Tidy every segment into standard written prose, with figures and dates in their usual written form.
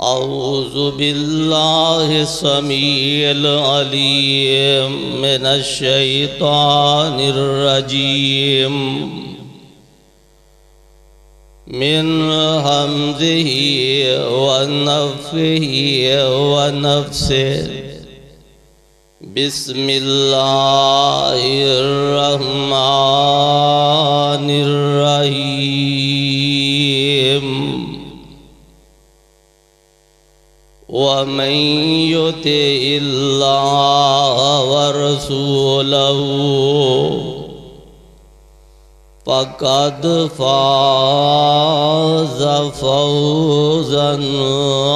اعوذ باللہ السمیع العلیم من الشیطان الرجیم من حمزہ ونفخہ ونفثہ بسم اللہ الرحمن الرحیم وَمَن يُطِعِ اللَّهَ وَرَسُولَهُ فَقَدْ فَازَ فَوْزًا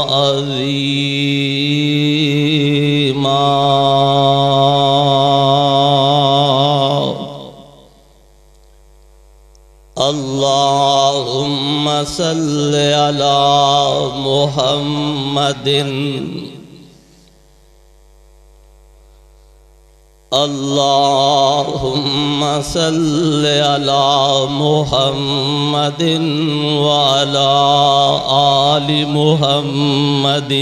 عَظِيمًا اللهم صل على محمد اللهم صل على محمد وعلى آل محمد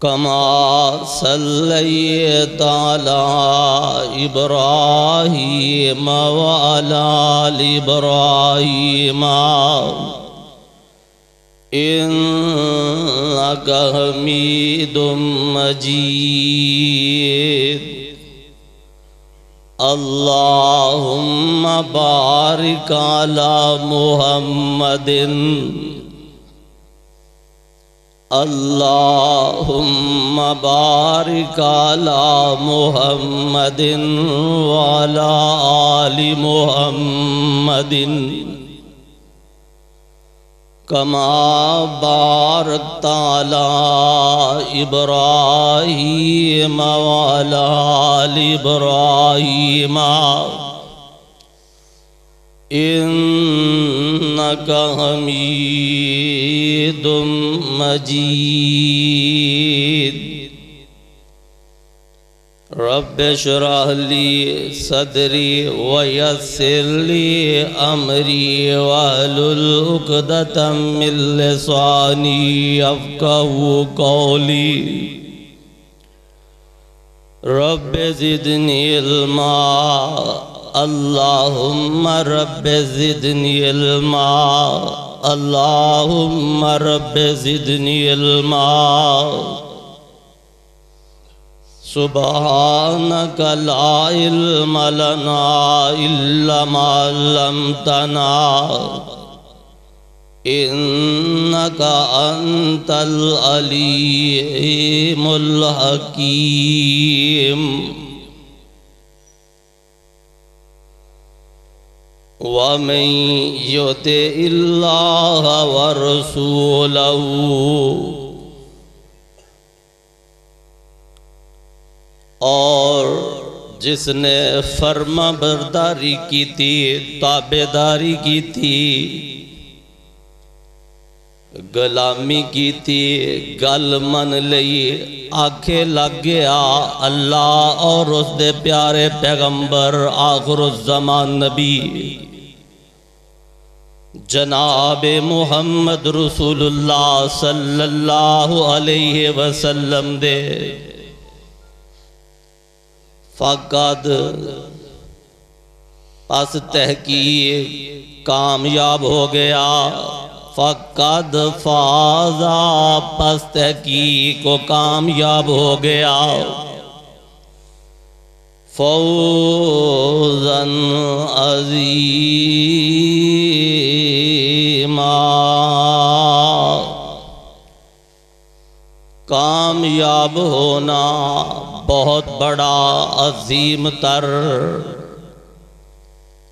كما صليت على إبراهيم وعلى آل إبراهيم إنك حميد مجيد اللهم بارك على محمد اللهم بارك على محمد وعلى آل محمد كما باركت على إبراهيم وعلى آل إبراهيم إنك حميد مجيد رب اشرح لي صدري ويسر لي أمري واحلل عقدة من لساني يفقهوا قولي رب زدني علما اللهم رب زدني علما اللهم رب زدني علما سبحانك لا علم لنا إلا ما علمتنا إنك أنت العليم الحكيم وَمَن يُطِعِ اللَّهَ وَرَسُولَهُ اور جس نے فرما برداری کی تھی تابعداری کی تھی غلامی کی تھی گل من لئی آنکھیں لگ گیا اللہ اور اس دے پیارے پیغمبر آخر الزمان نبی جناب محمد رسول اللہ صلی اللہ علیہ وسلم دے فقد پس تحقیق کامیاب ہو گیا فقد فازا پس تحقیق کو کامیاب ہو گیا فوزاً عظیما کامیاب ہونا بہت بڑا عظیم تر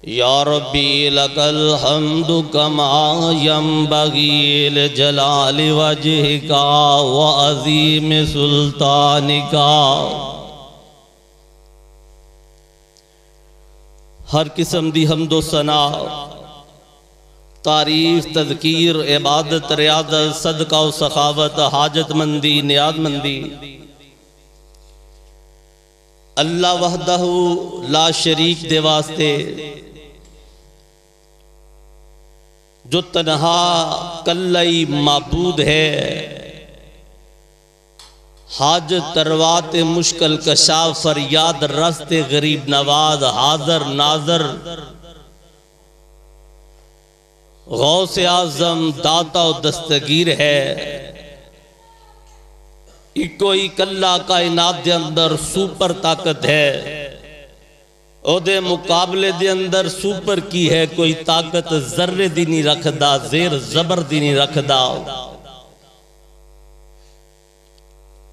یا ربی لک الحمد کما ینبغی لجلال وجہک وعظیم سلطانک ہر قسم دی حمد و ثنا تعریف تذکیر عبادت ریاضت صدقہ و سخاوت حاجت مندی نیاز مندی اللہ وحدہ لا شریک دے واسطے جو تنہا کلئی معبود ہے، حاجت تروات مشکل کشا فریاد رست غریب نواز حاضر ناظر غوث اعظم داتا و دستگیر ہے۔ کوئی کلا کائنات دے اندر سوپر طاقت ہے، او دے مقابلے دے اندر سوپر کی ہے کوئی طاقت ذرے دی نہیں رکھدا، زیر زبر دی نہیں رکھدا۔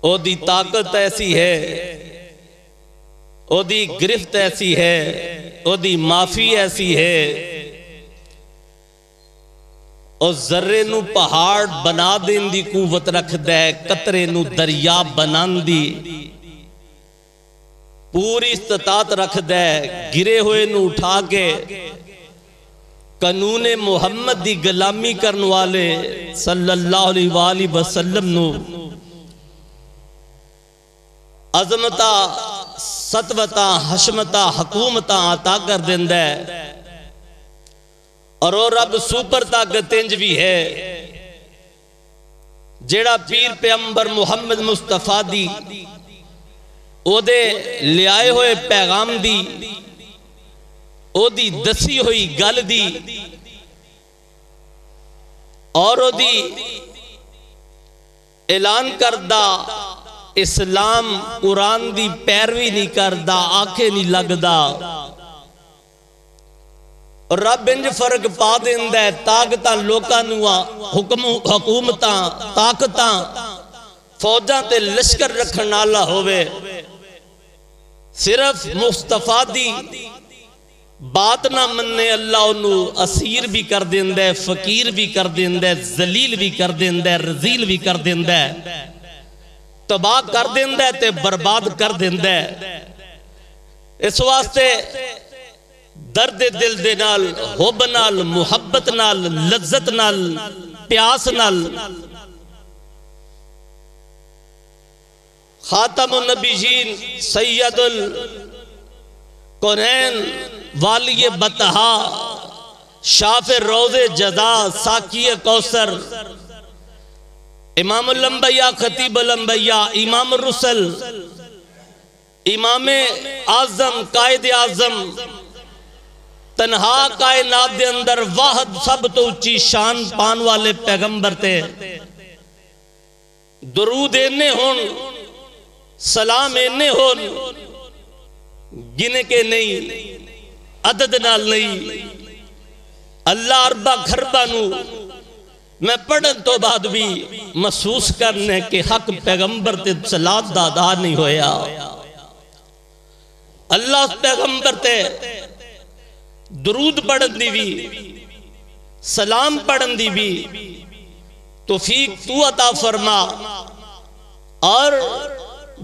او دی طاقت ایسی ہے، او دی گرفت ایسی ہے، او دی معافی ایسی ہے، او ذرے نو پہاڑ بنا دین دی قوت رکھ دے، قطرے نو دریا بنان دی پوری استطاعت رکھ دے، گرے ہوئے نو اٹھا کے قانون محمد دی غلامی کرن والے صلی اللہ علیہ وآلہ وسلم نو عظمتہ سطوتہ حشمتہ حکومتہ عطا کر دین دے۔ اور وہ رب سوپر طاقت انج بھی ہے جیڑا پیر پیغمبر محمد مصطفیٰ دی او دے لے آئے ہوئے پیغام دی او دی دسی ہوئی گل دی اور او دی اعلان کردہ اسلام قرآن دی پیروی نہیں کردہ، آنکھیں نہیں لگدہ، اور رب انج فرق پا دیندہ ہے طاقتاں لوکاں نوا حکومتاں طاقتاں فوجاں تے لشکر رکھن والا ہوئے، صرف مصطفیٰ دی بات نہ مننے اللہ انہوں اسیر بھی کر دیندہ ہے، فقیر بھی کر دیندہ ہے، ذلیل بھی کر دیندہ ہے، رزیل بھی کر دیندہ ہے، تباہ کر دیندہ ہے تے برباد کر دیندہ ہے۔ اس واسطے درد دل دے نال، حب نال، محبت نال، لذت نال، پیاس نال خاتم النبیین سید القونین والی بطحا شاف روز جزا ساکی کوثر امام الانبیاء خطیب الانبیاء امام الرسل امام اعظم قائد اعظم تنہا کائنات دے اندر واحد سب تو اچھی شان پان والے پیغمبر تے درود اینے ہون سلام اینے ہون گنے کے نہیں عدد نال نہیں اللہ اربا گھربا نو میں پڑھن تو بعد بھی محسوس کرنے کہ حق پیغمبر تے صلاۃ دا ادا نہیں ہویا۔ اللہ اس پیغمبر تے درود پڑھن دی بھی سلام پڑھن دی بھی توفیق تو عطا فرما، اور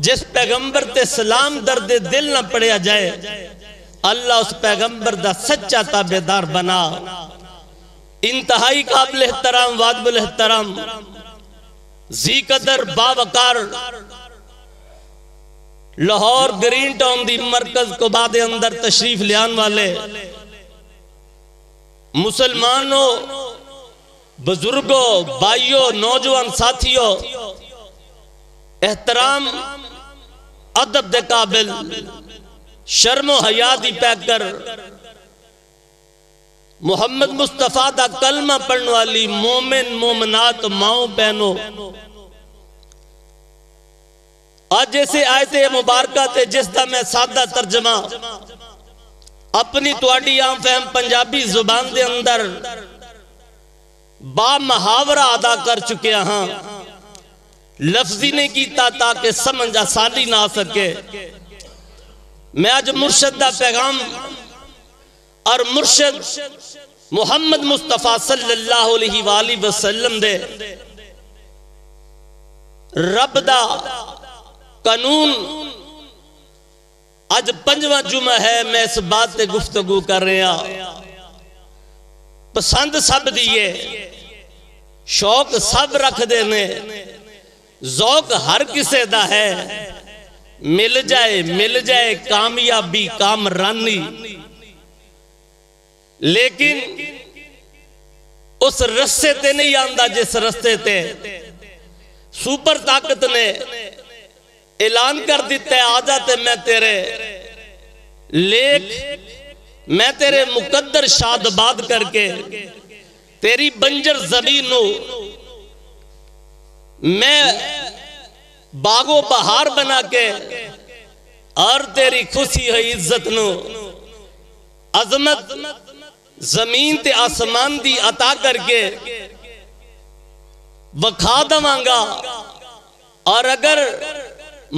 جس پیغمبر تے سلام درد دل نہ پڑھیا جائے اللہ اس پیغمبر دا سچا تابعدار بنا۔ انتہائی قابل احترام واجب الاحترام ذی قدر باوقار لاہور گرین ٹاؤن دی مرکز کو بعد اندر تشریف لیان والے مسلمانوں بزرگوں بھائیوں نوجوان ساتھیوں احترام ادب دے قابل شرم و حیا دی پیک کر محمد مصطفیٰ دا کلمہ پڑھن والی مومن مومنات ماؤں بہنوں، آج جیسے آیت مبارکہ تے جس دا میں سادہ ترجمہ اپنی تواڈی عام فہم پنجابی زبان دے اندر با محاورہ ادا کر چکے ہاں، لفظی نہیں کیتا تاکہ سمجھ آسانی نہ آ سکے۔ میں آج مرشد دا پیغام اور مرشد محمد مصطفیٰ صلی اللہ علیہ وآلہ وسلم دے رب دا قانون آج 5واں جمعہ ہے، میں اس بات تے گفتگو کر رہا پسند سب دیئے شوق سب رکھ دینے ذوق ہر کسے دا ہے، مل جائے کامیابی کامرانی، لیکن اس رستے تے نہیں آندا جس رستے تے سپر طاقت نے اعلان کر دیتا ہے آجا تے میں تیرے لیک میں تیرے مقدر شاد باد کر کے تیری بنجر زمین نو میں باغ و بہار بنا کے اور تیری خوشی ہوئی عزت نو عظمت زمین تے آسمان دی عطا کر کے وکھا دمانگا اور اگر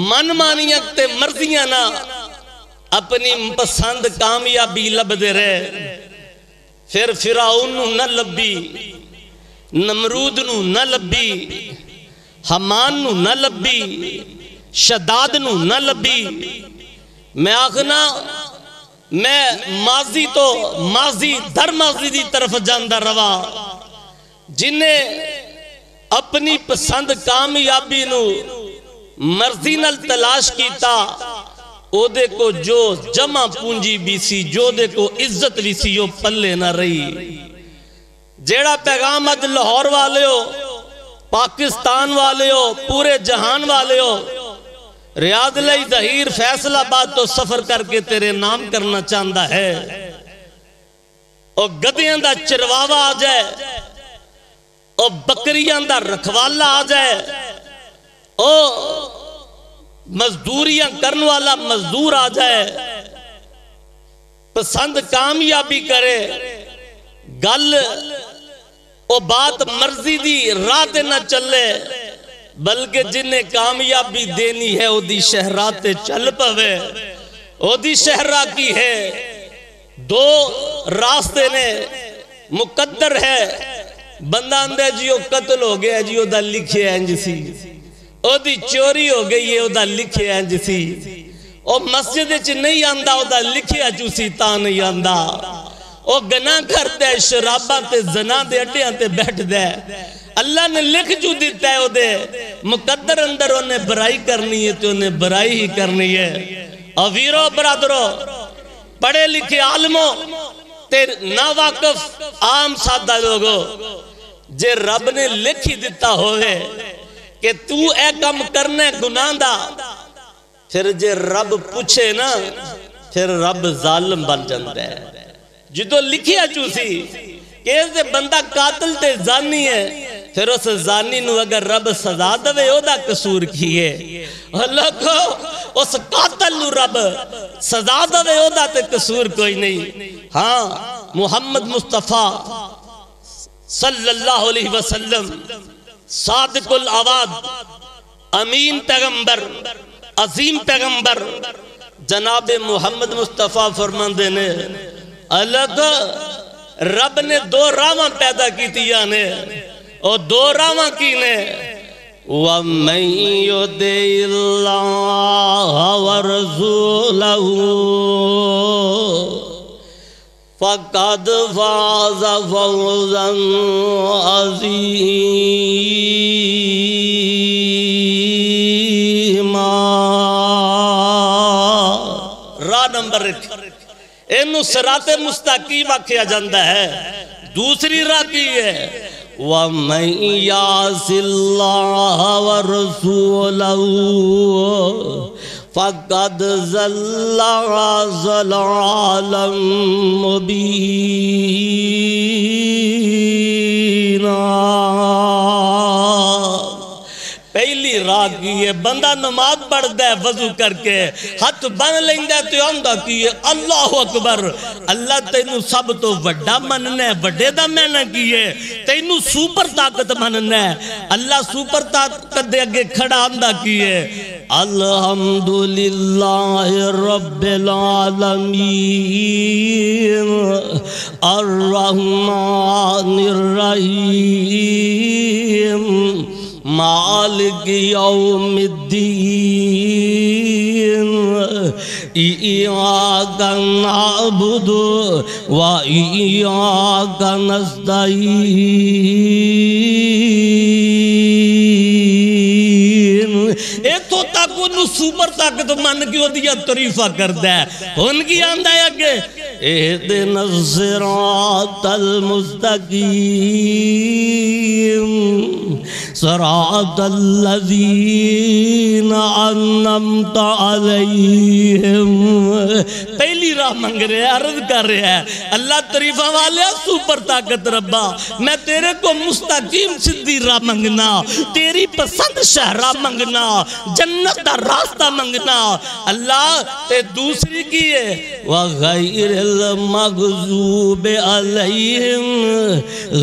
من مانیاں تے مرضیاں نہ اپنی پسند کامیابی لب دے رہے پھر فرعون نو نہ لبی نمرود نو نہ لبی حمان نو نہ لبی شداد نو نہ لبی میں آخنا میں ماضی تو ماضی در ماضی دی طرف جاندہ روا جنہیں اپنی پسند کامیابی نو مرضی نال تلاش کیتا او دے کو جو جمع پونجی بھی سی جو دے کو عزت بھی سی وہ پلے نہ رہی جیڑا پیغام اج لاہور والے ہو پاکستان والے ہو پورے جہان والے ہو ریاض لئی ظہیر فیصل آباد تو سفر کر کے تیرے نام کرنا چاہتا ہے اور گدیاں دا چرواوا آ جائے اور بکریاں دا رکھوالا آ جائے اور مزدوریاں کرن والا مزدور آ جائے پسند کامیابی کرے گل او بات مرضی دی رات نہ چلے بلکہ جنہیں کامیابی دینی ہے او دی شہرات چل پوے او دی شہرہ کی ہے دو راستے نے مقدر ہے بندہ اندے جیو قتل ہو گیا جیو دا لکھے ہیں جسی او دی چوری ہو گئی ہے او دا لکھے ہیں جسی او مسجد چ نہیں آندہ او دا لکھے ہیں جسی تا نہیں آندہ او گناہ کرتے ہیں شرابہ تے زنا دے اٹیاں تے بیٹھ دے اللہ نے لکھ جو دیتا ہے او دے مقدر اندر انہیں برائی کرنی ہے تو انہیں برائی ہی کرنی ہے اور ویرو برادرو پڑھے لکھے عالموں تے نا واقف عام سادہ لوگوں جے رب نے لکھ ہی دیتا ہوئے کہ تو اے کم کرنے گناہ دا پھر جے رب پوچھے نا پھر رب ظالم بن جاندہ ہے جدو لکھیا چوسی کہ اس بندہ قاتل تے زانی ہے پھر اس زانی نو اگر رب سزا دوے او دا قصور کیے اللہ کو اس قاتل نو رب سزا دوے او دا تے قصور کوئی نہیں ہاں محمد مصطفیٰ صلی اللہ علیہ وسلم صادق العواد امین پیغمبر عظیم پیغمبر جناب محمد مصطفیٰ فرماندے نے اللہ کو رب نے دو راواں پیدا کی تیا نے اور دو راواں کی نے وَمَن يُطِعِ اللَّهَ وَرَسُولَهُ فَقَدْ فَازَ فَوْزًا عَظِيمًا راہ نمبر 1 انہوں صراط مستقیم آکھیا جاندہ ہے دوسری راہ کی ہے وَمَن يَعْصِ اللَّهَ وَرَسُولَهُ فَقَدْ ضَلَّ ضَلَالًا مُبِينًا پہلی راہ کی ہے بندہ نماز پڑھ دے وضو کر کے ہاتھ بن لیندہ تو آمدہ کی ہے اللہ اکبر اللہ تینو سب تو وڈا مننے وڈے دا میں نہ کی ہے تینو سوپر طاقت مننے اللہ سوپر طاقت دے اگے کھڑا آمدہ کی ہے الحمدللہ رب العالمین الرحمن الرحیم مالک یوم الدین ایاک نعبد و ایاک نستعین ایتھو تک انہوں سوپر طاقت من کی وہ دیا طریفہ کر دے ان کی آندہ ہے کہ اہدنا الصراط المستقیم صراط الذین انعمت علیہم. پہلی راہ منگ رہے ہیں، عرض کر رہے ہیں اللہ تعریفہ والے سوپر طاقت ربا، میں تیرے کو مستقیم سیدھی راہ منگنا، تیری پسند شہرہ منگنا، جنت دا راستہ منگنا. اللہ تے دوسری کی ہے وَغَيْرِ الْمَغْضُوبِ عَلَيْهِمْ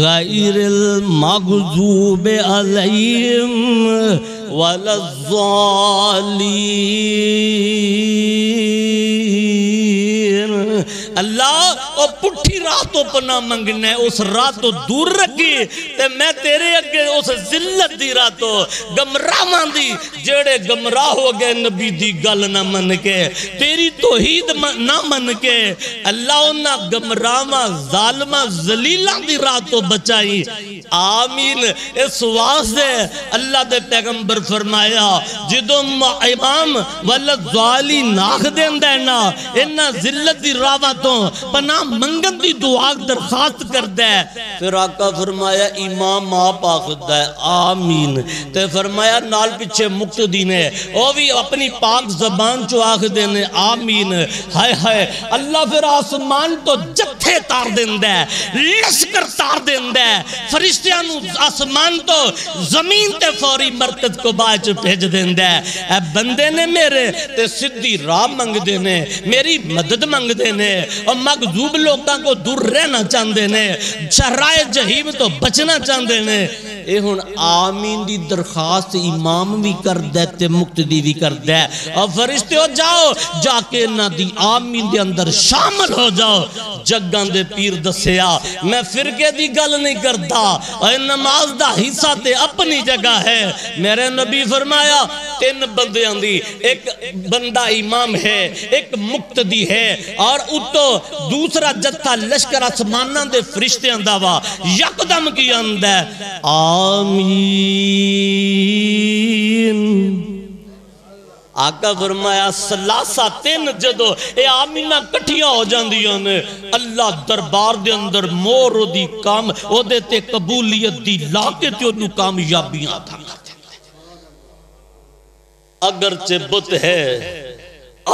غَيْرِ الْمَغْضُوبِ عَلَيْهِمْ وَلَا الضَّالِّينَ. اللہ او پٹھی راہ تو پناہ منگنے اس راہ تو دور رکھی تے میں تیرے اگے اس ذلت دی راہ تو گمراہ ماندی جڑے گمراہ ہو گئے نبی دی گل نہ من کے تیری توحید نہ من کے. اللہ انہاں گمراہاں ظالماں ذلیلاں دی راہ تو بچائی. آمین. اس واسطے اللہ دے پیغمبر فرمایا جدو امام والضالی ناخ دیندہ ہے نا انہاں ذلت دی راہ تو پناہ منگن دی دعا درخواست کردہ ہے. پھر آقا فرمایا امام آپ آخدہ ہے آمین. تے فرمایا نال پیچھے مقتدی نے وہ بھی اپنی پاک زبان چو آخدے نے آمین. ہائے ہائے اللہ پھر آسمان تو جتھے تار دیندہ ہے، لشکر تار دیندہ ہے، فرشتیانو آسمان تو زمین تے فوری مرکز کو باچ بھیج دیندہ ہے. اے بندے نے میرے تے صدی راہ منگ دینے، میری مدد منگ دینے اور مغضوب لوگاں کو دور رہنا چاندے نے، شہرائے جہیم تو بچنا چاندے نے. اے ہن آمین دی درخواست امام بھی کر دیتے مقتدی بھی کر دے اور فرشتے ہو جاؤ جا کے نہ دی آمین دے اندر شامل ہو جاؤ. جگاں دے پیر دسیا میں فرقے دی گل نہیں کرتا اور نماز دا حصہ تے اپنی جگہ ہے. میرے نبی فرمایا تین بندے آندی، ایک بندہ امام ہے، ایک مقتدی ہے اور اتو دوسرا جتھا لشکر آسمانہ دے فرشتے انداوا یکدم کی اندہ آمین. آقا فرمایا سلاسہ تین جدو اے آمینہ کٹھیاں ہو جاندیاں نے اللہ دربار دے اندر مور دی کام او دیتے قبولیت دی لاکے تے انہوں کامیابیاں تھا. اگرچہ بت ہے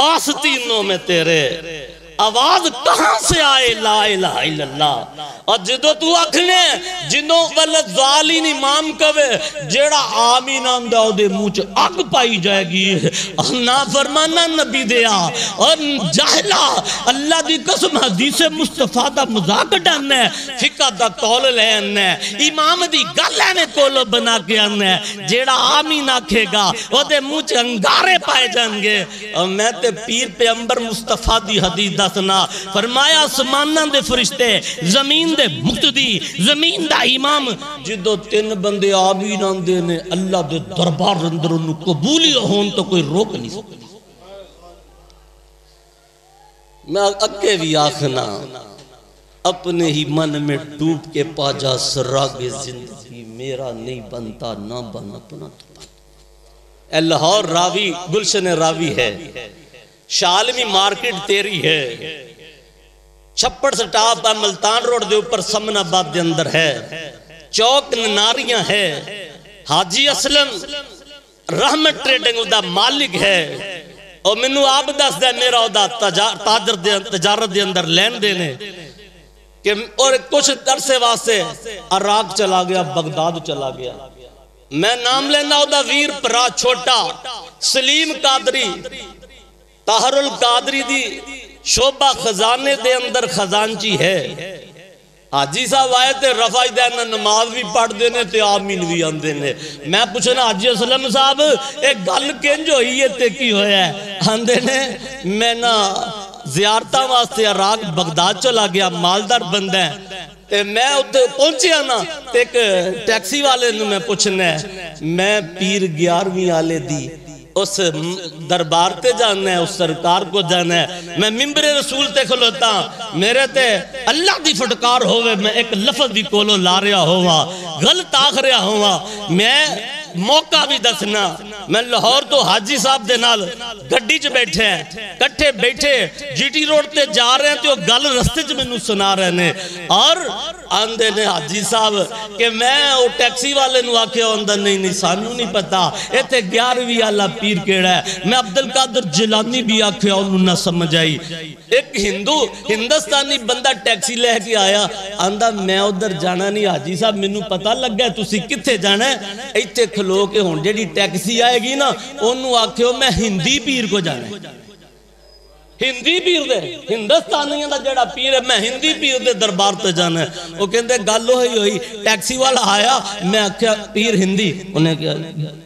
آستینوں میں تیرے آواز کہاں سے آئے لا الہ الا اللہ. اور جدو تو اکھنے جنوں والضالین امام کوے جیڑا آمین آمدہ ہو دے موچ اگ پائی جائے گی. نافرمانا نبی دیا اور جاہلہ اللہ دی قسم حدیث مصطفیٰ دا مذاق ڈانے فقہ دا قول لینے امام دی گل لینے کولو بنا کے آنے جیڑا آمین آکھے گا وہ دے موچ انگارے پائے جائیں گے. اور میں تے پیر پیغمبر مصطفیٰ دی حدیث دسنا فرمایا آسمانہ دے فرشتے زمین دے مقتدی زمین دا امام جدو تین بندے آمین آندے نے اللہ دے دربار اندر انہوں قبولی ہون تو کوئی روک نہیں سکتا. میں اکے بھی آخنا اپنے ہی من میں ڈوب کے پاجا سراغ زندگی میرا نہیں بنتا نہ بن اپنا تو بن. اے لاہور راوی گلشن راوی ہے، شالمی مارکٹ تیری ہے، چھپڑ سٹاپ ہے ملتان روڈ دے اوپر سمن آباد دے اندر ہے، چوک ناریاں ہے، حاجی اسلم رحمت ٹریڈنگ دا مالک ہے اور منو آپ دس دے میرا دا تجارت دے اندر لین دینے کہ اور کچھ عرصے واسطے عراق چلا گیا بغداد چلا گیا. میں نام لینا دا ویر پرا چھوٹا سلیم قادری طاہر القادری دی شعبہ خزانے دے اندر خزانچی ہے. حاجی صاحب آئے تے رفع دینا نماز بھی پڑھ دینے تے آمین بھی آندے نے. میں پوچھنا حاجی اسلم صاحب ایک گل کنج ہوئی ہے تے کی ہویا ہے؟ آندے نے میں نا زیارتہ واسطے عراق بغداد چلا گیا مالدار بندہ ہے تے میں پہنچیا نا ایک ٹیکسی والے نے میں پوچھنا ہے میں پیر 11ویں آلے دی اس دربار تے جانا ہے اس سرکار کو جانا ہے میں ممبر رسول تے کھلوتا میرے تے اللہ دی فٹکار ہوئے میں ایک لفظ بھی کولو لا رہا ہوا غلط آخ رہا ہوا میں موقع بھی دسنا میں لاہور تو حاجی صاحب دے نال گڈی چ بیٹھے ہیں کٹھے بیٹھے جی ٹی روڈ تے جا رہے ہیں تو گل رستے چ مینوں سنا رہے نے اور آندے نے حاجی صاحب کہ میں وہ ٹیکسی والے نو آکھیا ہوندا نہیں سانوں نہیں پتا ایتھے 11ویں والا پیر کیڑا ہے میں عبدالقادر جیلانی بھی آکھیا انہوں نہ سمجھ آئی ایک ہندوستانی بندہ ٹیکسی لے کے آیا آندہ میں ادھر جانا نہیں حاجی صاحب مینوں پتہ لگ گیا تسی کتھے جانا ہے ایتھے کھلو کے ہون جیڑی ٹیکسی آئے گی نا انہوں آکھیو میں ہندی پیر کو جانا ہے ہندی پیر دے ہندوستانیاں دا جڑا پیر ہے میں ہندی پیر دے دربار تے جانا ہے وہ کہندے گل ہوئی ٹیکسی والا آیا میں آکھیا پیر ہندی انہیں کہا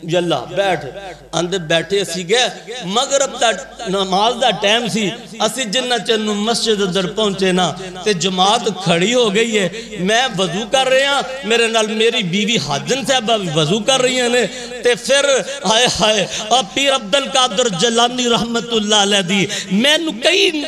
یلا بیٹھ اندر بیٹھے اسی گئے مغرب دا نماز دا ٹائم سی اسی جنہ چنو مسجد در پہنچے نا تے جماعت کھڑی ہو گئی ہے میں وضو کر رہے ہیں میرے نال میری بیوی حاجن صاحبہ بھی وضو کر رہی ہیں تے پھر ہائے ہائے اور پیر عبدالقادر جیلانی رحمت اللہ علیہ دی میں کئی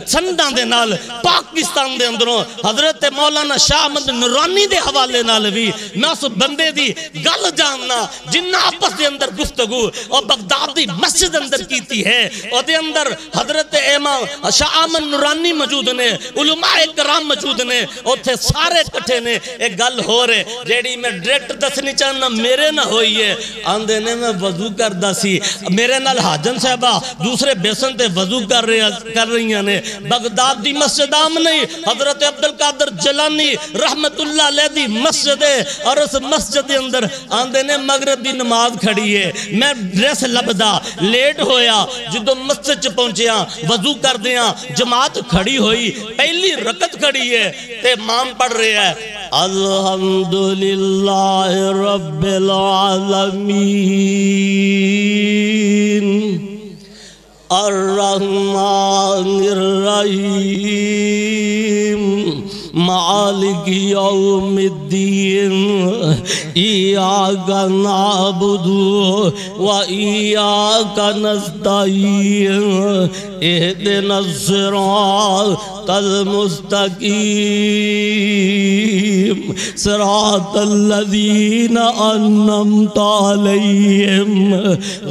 سندان دے نال پاکستان دے اندروں حضرت مولانا شاہ احمد نورانی دے حوالے نال بھی میں اس بندے دی گل جاننا جنہ آپس دے اندر گفتگو اور بغداد دی مسجد اندر کیتی ہے اور دے اندر حضرت امام شاہ احمد نورانی موجود نے علماء کرام موجود نے اور تھے سارے کٹھے نے ایک گل ہو رہے جیڑی میں ڈریکٹ دسنی چاہنا میرے نہ ہوئی ہے آندے نے میں وضو کردہ سی میرے نال حاجن صاحبہ دوسرے بیسن تے وضو کر رہی ہیں بغداد دی مسجد آم نہیں حضرت عبدالقادر جیلانی رحمت اللہ علیہ دی مسجد ہے اور اس مسجد دے اندر آندے نے مغرب دی نماز کھڑی ہے میں ڈریس لبدا لیٹ ہویا جدو مسجد چ پہنچیا وضو کر دیا جماعت کھڑی ہوئی پہلی رکعت کھڑی ہے تے امام پڑھ رہے ہیں الحمدللہ رب العالمین الرحمن الرحیم مالک یوم الدین ایاک نعبد و ایاک نستعین اہدنا الصراط المستقیم صراط الذین انعمت علیہم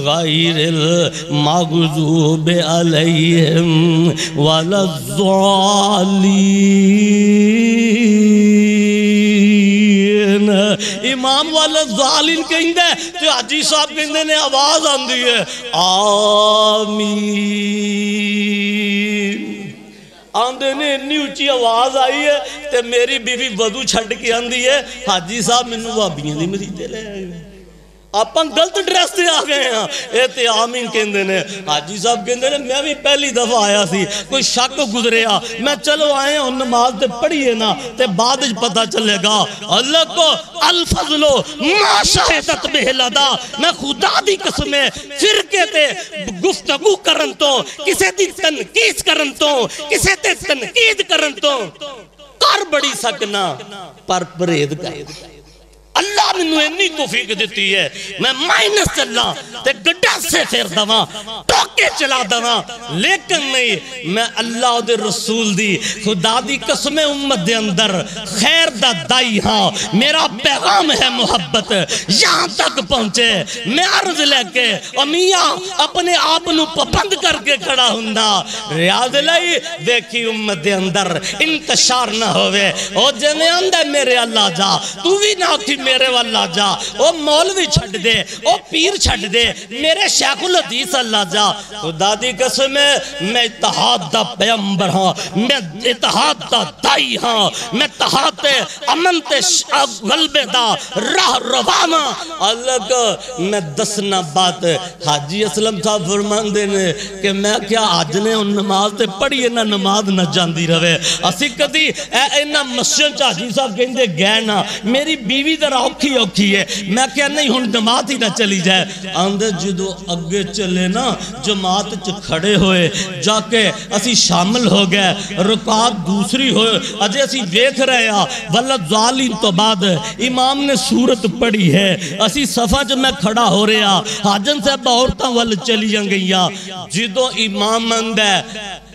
غیر المغضوب علیہم ولا الضالین امام والا ظالم کہیں دے تو حاجی صاحب کہیں دے نے آواز آن دی ہے آمین آندے نے اتنی اچھی آواز آئی ہے تے میری بیوی وضو چھڑ کے آندی ہے حاجی صاحب منو وابیاں دی مریدے لے آئے آپاں گلت ڈریس تے آ گئے ہیں اے آمین کہندے نے حاجی صاحب کہندے نے میں بھی پہلی دفعہ آیا سی کوئی شک گزریا میں چلو آئے ہیں ان نماز تے پڑھئے نا تے بعد پتہ چلے گا اللہ کو الفضلو ما شاہدت بہلدا میں خدا دی قسمیں فرقے تے گفتگو کرن تو کسے دی تنقید کرن تو کسے تے تنقید کرن تو کر بڑی سکنا پر پرید کر اللہ نے اتنی توفیق دیتی ہے میں مائنس چلا تے گڈا سے پھر دواں ٹوکے چلا دواں لیکن نہیں میں اللہ دے رسول دی خدا دی قسم امت دے اندر خیر دا دائی ہاں میرا پیغام ہے محبت یہاں تک پہنچے میں عرض لے کے امیاں اپنے آپ نو پابند کر کے کھڑا ہوندا ریاض لائی دیکھی امت دے اندر انتشار نہ ہوئے او جنے اندے میرے اللہ جا تو بھی نہ تھی میرے والا جا او مولوی چھڑ دے او پیر چھڑ دے میرے شیخ الحدیث اللہ جا خدا دی قسم ہے میں اتحاد دا پیمبر ہاں میں اتحاد دا دائی ہاں میں اتحاد امن تے غلبے دا راہ روانا اللہ کو میں دسنا بات حاجی اسلم صاحب فرمان دینے کہ میں کیا آج نے ان نماز تے پڑھئے نہ نماز نہ جاندی رہے اسی کدی اینا مسجد حاجی صاحب کہندے گئے نا میری بیوی در اوکھی ہے میں کیا نہیں ہن جماعت ہی نہ چلی جائے آندھے جدو اگے چلے نا جماعت کھڑے ہوئے جا کے اسی شامل ہو گئے رکعت دوسری ہوئے اجے اسی دیکھ رہے ہیں واللہ ظالم تو بعد امام نے سورت پڑھی ہے اسی صفحہ جو میں کھڑا ہو رہے ہیں حاجن سے عورتاں والے چلی گئیاں جدو امام مند ہے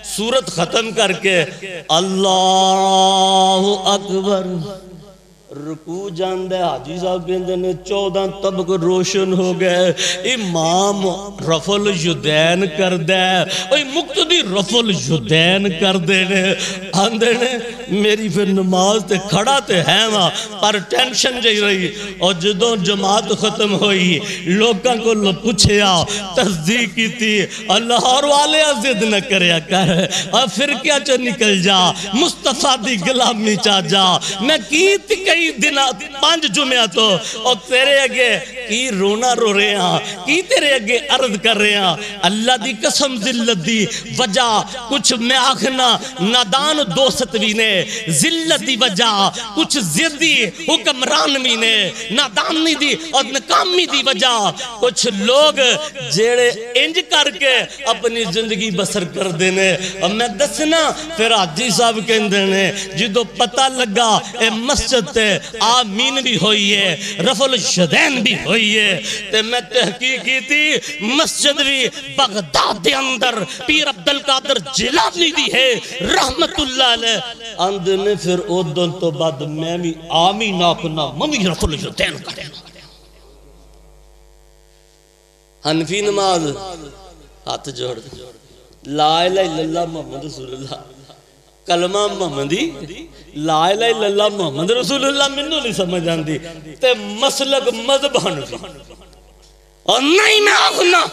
سورت ختم کر کے اللہ اکبر رکوع جاندہ ہے حاجی صاحب کہندے نے 14 طبق روشن ہو گئے امام رفع الیدین کر دے اوہ مقتدی رفع الیدین کر دے نے آندے نے میری پھر نماز تے کھڑا تے ہے ماں پر ٹینشن جائی رہی اور جدوں جماعت ختم ہوئی لوگاں کو پوچھیا تصدیق کی تھی اللہ اور والے عزد نہ کریا کر اور پھر کیا چو نکل جا مصطفیٰ دی غلامی چاہ جا میں کیت کئی دن 5 جمعہ تو اور تیرے اگے کی رونا رو رہے ہیں کی تیرے اگے عرض کر رہے ہیں اللہ دی قسم ذلت دی وجہ کچھ میں آخنا نادان دوست بھی نے ذلت دی وجہ کچھ زدی حکمران بھی نے نادانی دی اور ناکامی دی وجہ کچھ لوگ جیڑے انج کر کے اپنی زندگی بسر کر دینے اور میں دسنا پھر حاجی صاحب کہندے نے جدو پتہ لگا اے مسجد تے آمین بھی ہوئی ہے رفع الیدین بھی ہوئی ہے تے میں تحقیق کی تھی مسجد بھی بغداد دے اندر پیر عبدالقادر جیلانی دی ہے رحمت اللہ علیہ اندے نے پھر اودن تو بعد میں بھی آمین آکنا ممی رفع الیدین کرنا حنفی نماز ہاتھ جوڑ لا الہ الا اللہ محمد رسول اللہ کلمہ محمدی لا الہ الا اللہ محمد رسول اللہ منو نہیں سمجھ آندی تے مسلک مذہب حنفی اور نہیں میں آخنا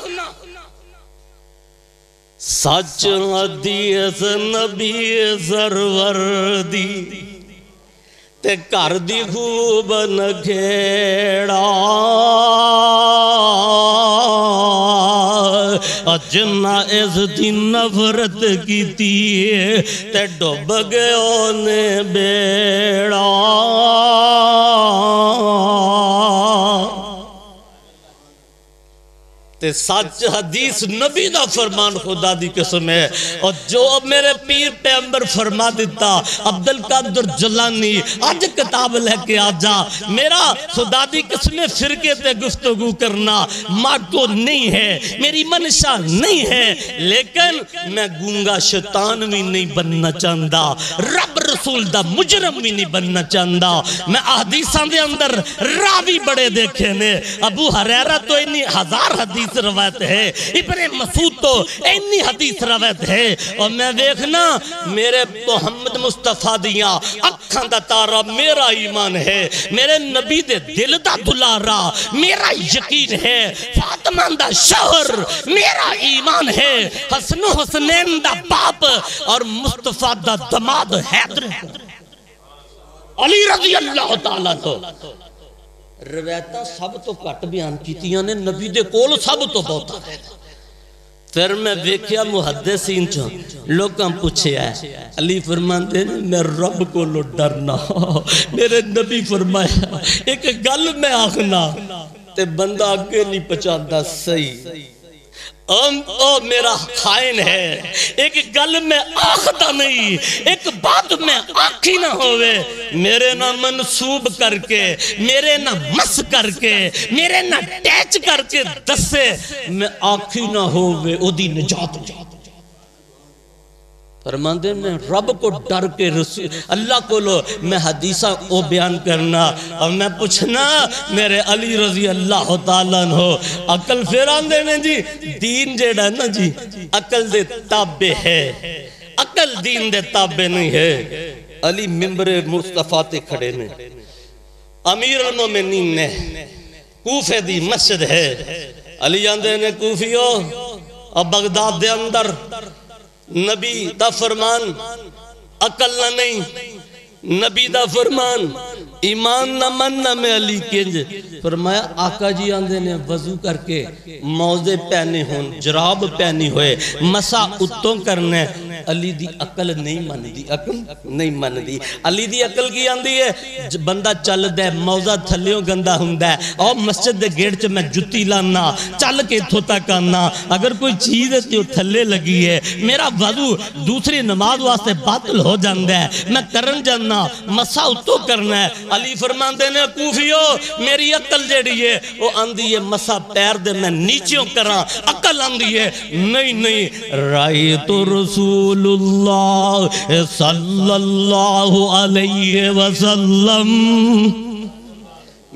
سچ حدیث نبی سرور دی تے کر دی خوب نکھیڑا جنہ اس دی نفرت کی تیئے تے ڈوب گئے اونے بیڑا تے سچ حدیث نبی دا فرمان خدا دی قسم ہے اور جو میرے پیر پیغمبر فرما دیتا عبدالقادر جیلانی آج کتاب لے کے آجا میرا خدا دی قسم فرقے تے گفتگو کرنا مارکو نہیں ہے میری منشا نہیں ہے لیکن میں گونگا شیطان بھی نہیں بننا چاہتا رب رسول دا مجرم بھی نہیں بننا چاہتا میں حدیثاں دے اندر راوی بڑے دیکھے نے ابو حریرہ تو انی 1000 حدیث روایت ہے ابن مسعود تو انی حدیث روایت ہے اور میں دیکھنا میرے محمد مصطفیٰ دیاں اکھاں دا تارا میرا ایمان ہے میرے نبی دے دل دا دلارا میرا یقین ہے فاطمہ دا شوہر میرا ایمان ہے حسن و حسنین دا باپ اور مصطفیٰ دا دماد حیدر علی رضی اللہ تعالیٰ تو روایتہ سب تو کٹ بیان کیتیاں نے نبی دے کول سب تو بہت ہے پھر میں دیکھیا محدثین چاں لوگاں پوچھے ہے علی فرماندے میں رب کو لو ڈرنا میرے نبی فرمایا ایک گل میں آخنا تے بندہ آگے نہیں پچاندہ صحیح او میرا خائن ہے ایک گل میں آخدہ نہیں ایک بات میں آکھی نہ ہوئے میرے نہ منصوب کر کے میرے نہ مس کر کے میرے نہ ٹیچ کر کے دسے میں آکھی نہ ہوئے او دی نجات فرماندے میں رب کو ڈر کے رسول اللہ کو لو میں حدیثہ او بیان کرنا اور میں پوچھنا میرے علی رضی اللہ تعالیٰ عنہ عقل فیران دینے جی دین جیڑا نا جی عقل دے تابع ہے عقل دین دے تابع نہیں ہے علی ممبر مصطفیٰ تے کھڑے نے امیر المومنین نے کوفے دی مسجد ہے علی آندے نے کوفیوں اور بغداد دے اندر نبی دا فرمان عقل نہ نہیں نبی دا فرمان ایمان نہ مننا میں علی کنج فرمایا آقا جی آندے نے وضو کر کے موزے پہنے ہون جراب پہنی ہوئے مسا اتوں کرنے علی دی عقل نہیں من دی عقل نہیں من دی علی دی عقل کی آندی ہے بندہ چل دے موزہ تھلیوں گندہ ہندہ ہے اور مسجد دے گیڑ چے میں جتی لانا چل کے تھوتا کرنا اگر کوئی چیز ہے جو تھلے لگی ہے میرا وضو دوسری نماز واسطے باطل ہو جاندہ ہے میں کرن جانا مسا اتوں کرنا ہے علی فرماندے نے کوفیو میری عقل جیڑی ہے وہ آندی ہے مسا پیر دے میں نیچیوں کراں عقل آندی ہے نہیں رائے تو رسول رسول اللہ صلی اللہ علیہ وسلم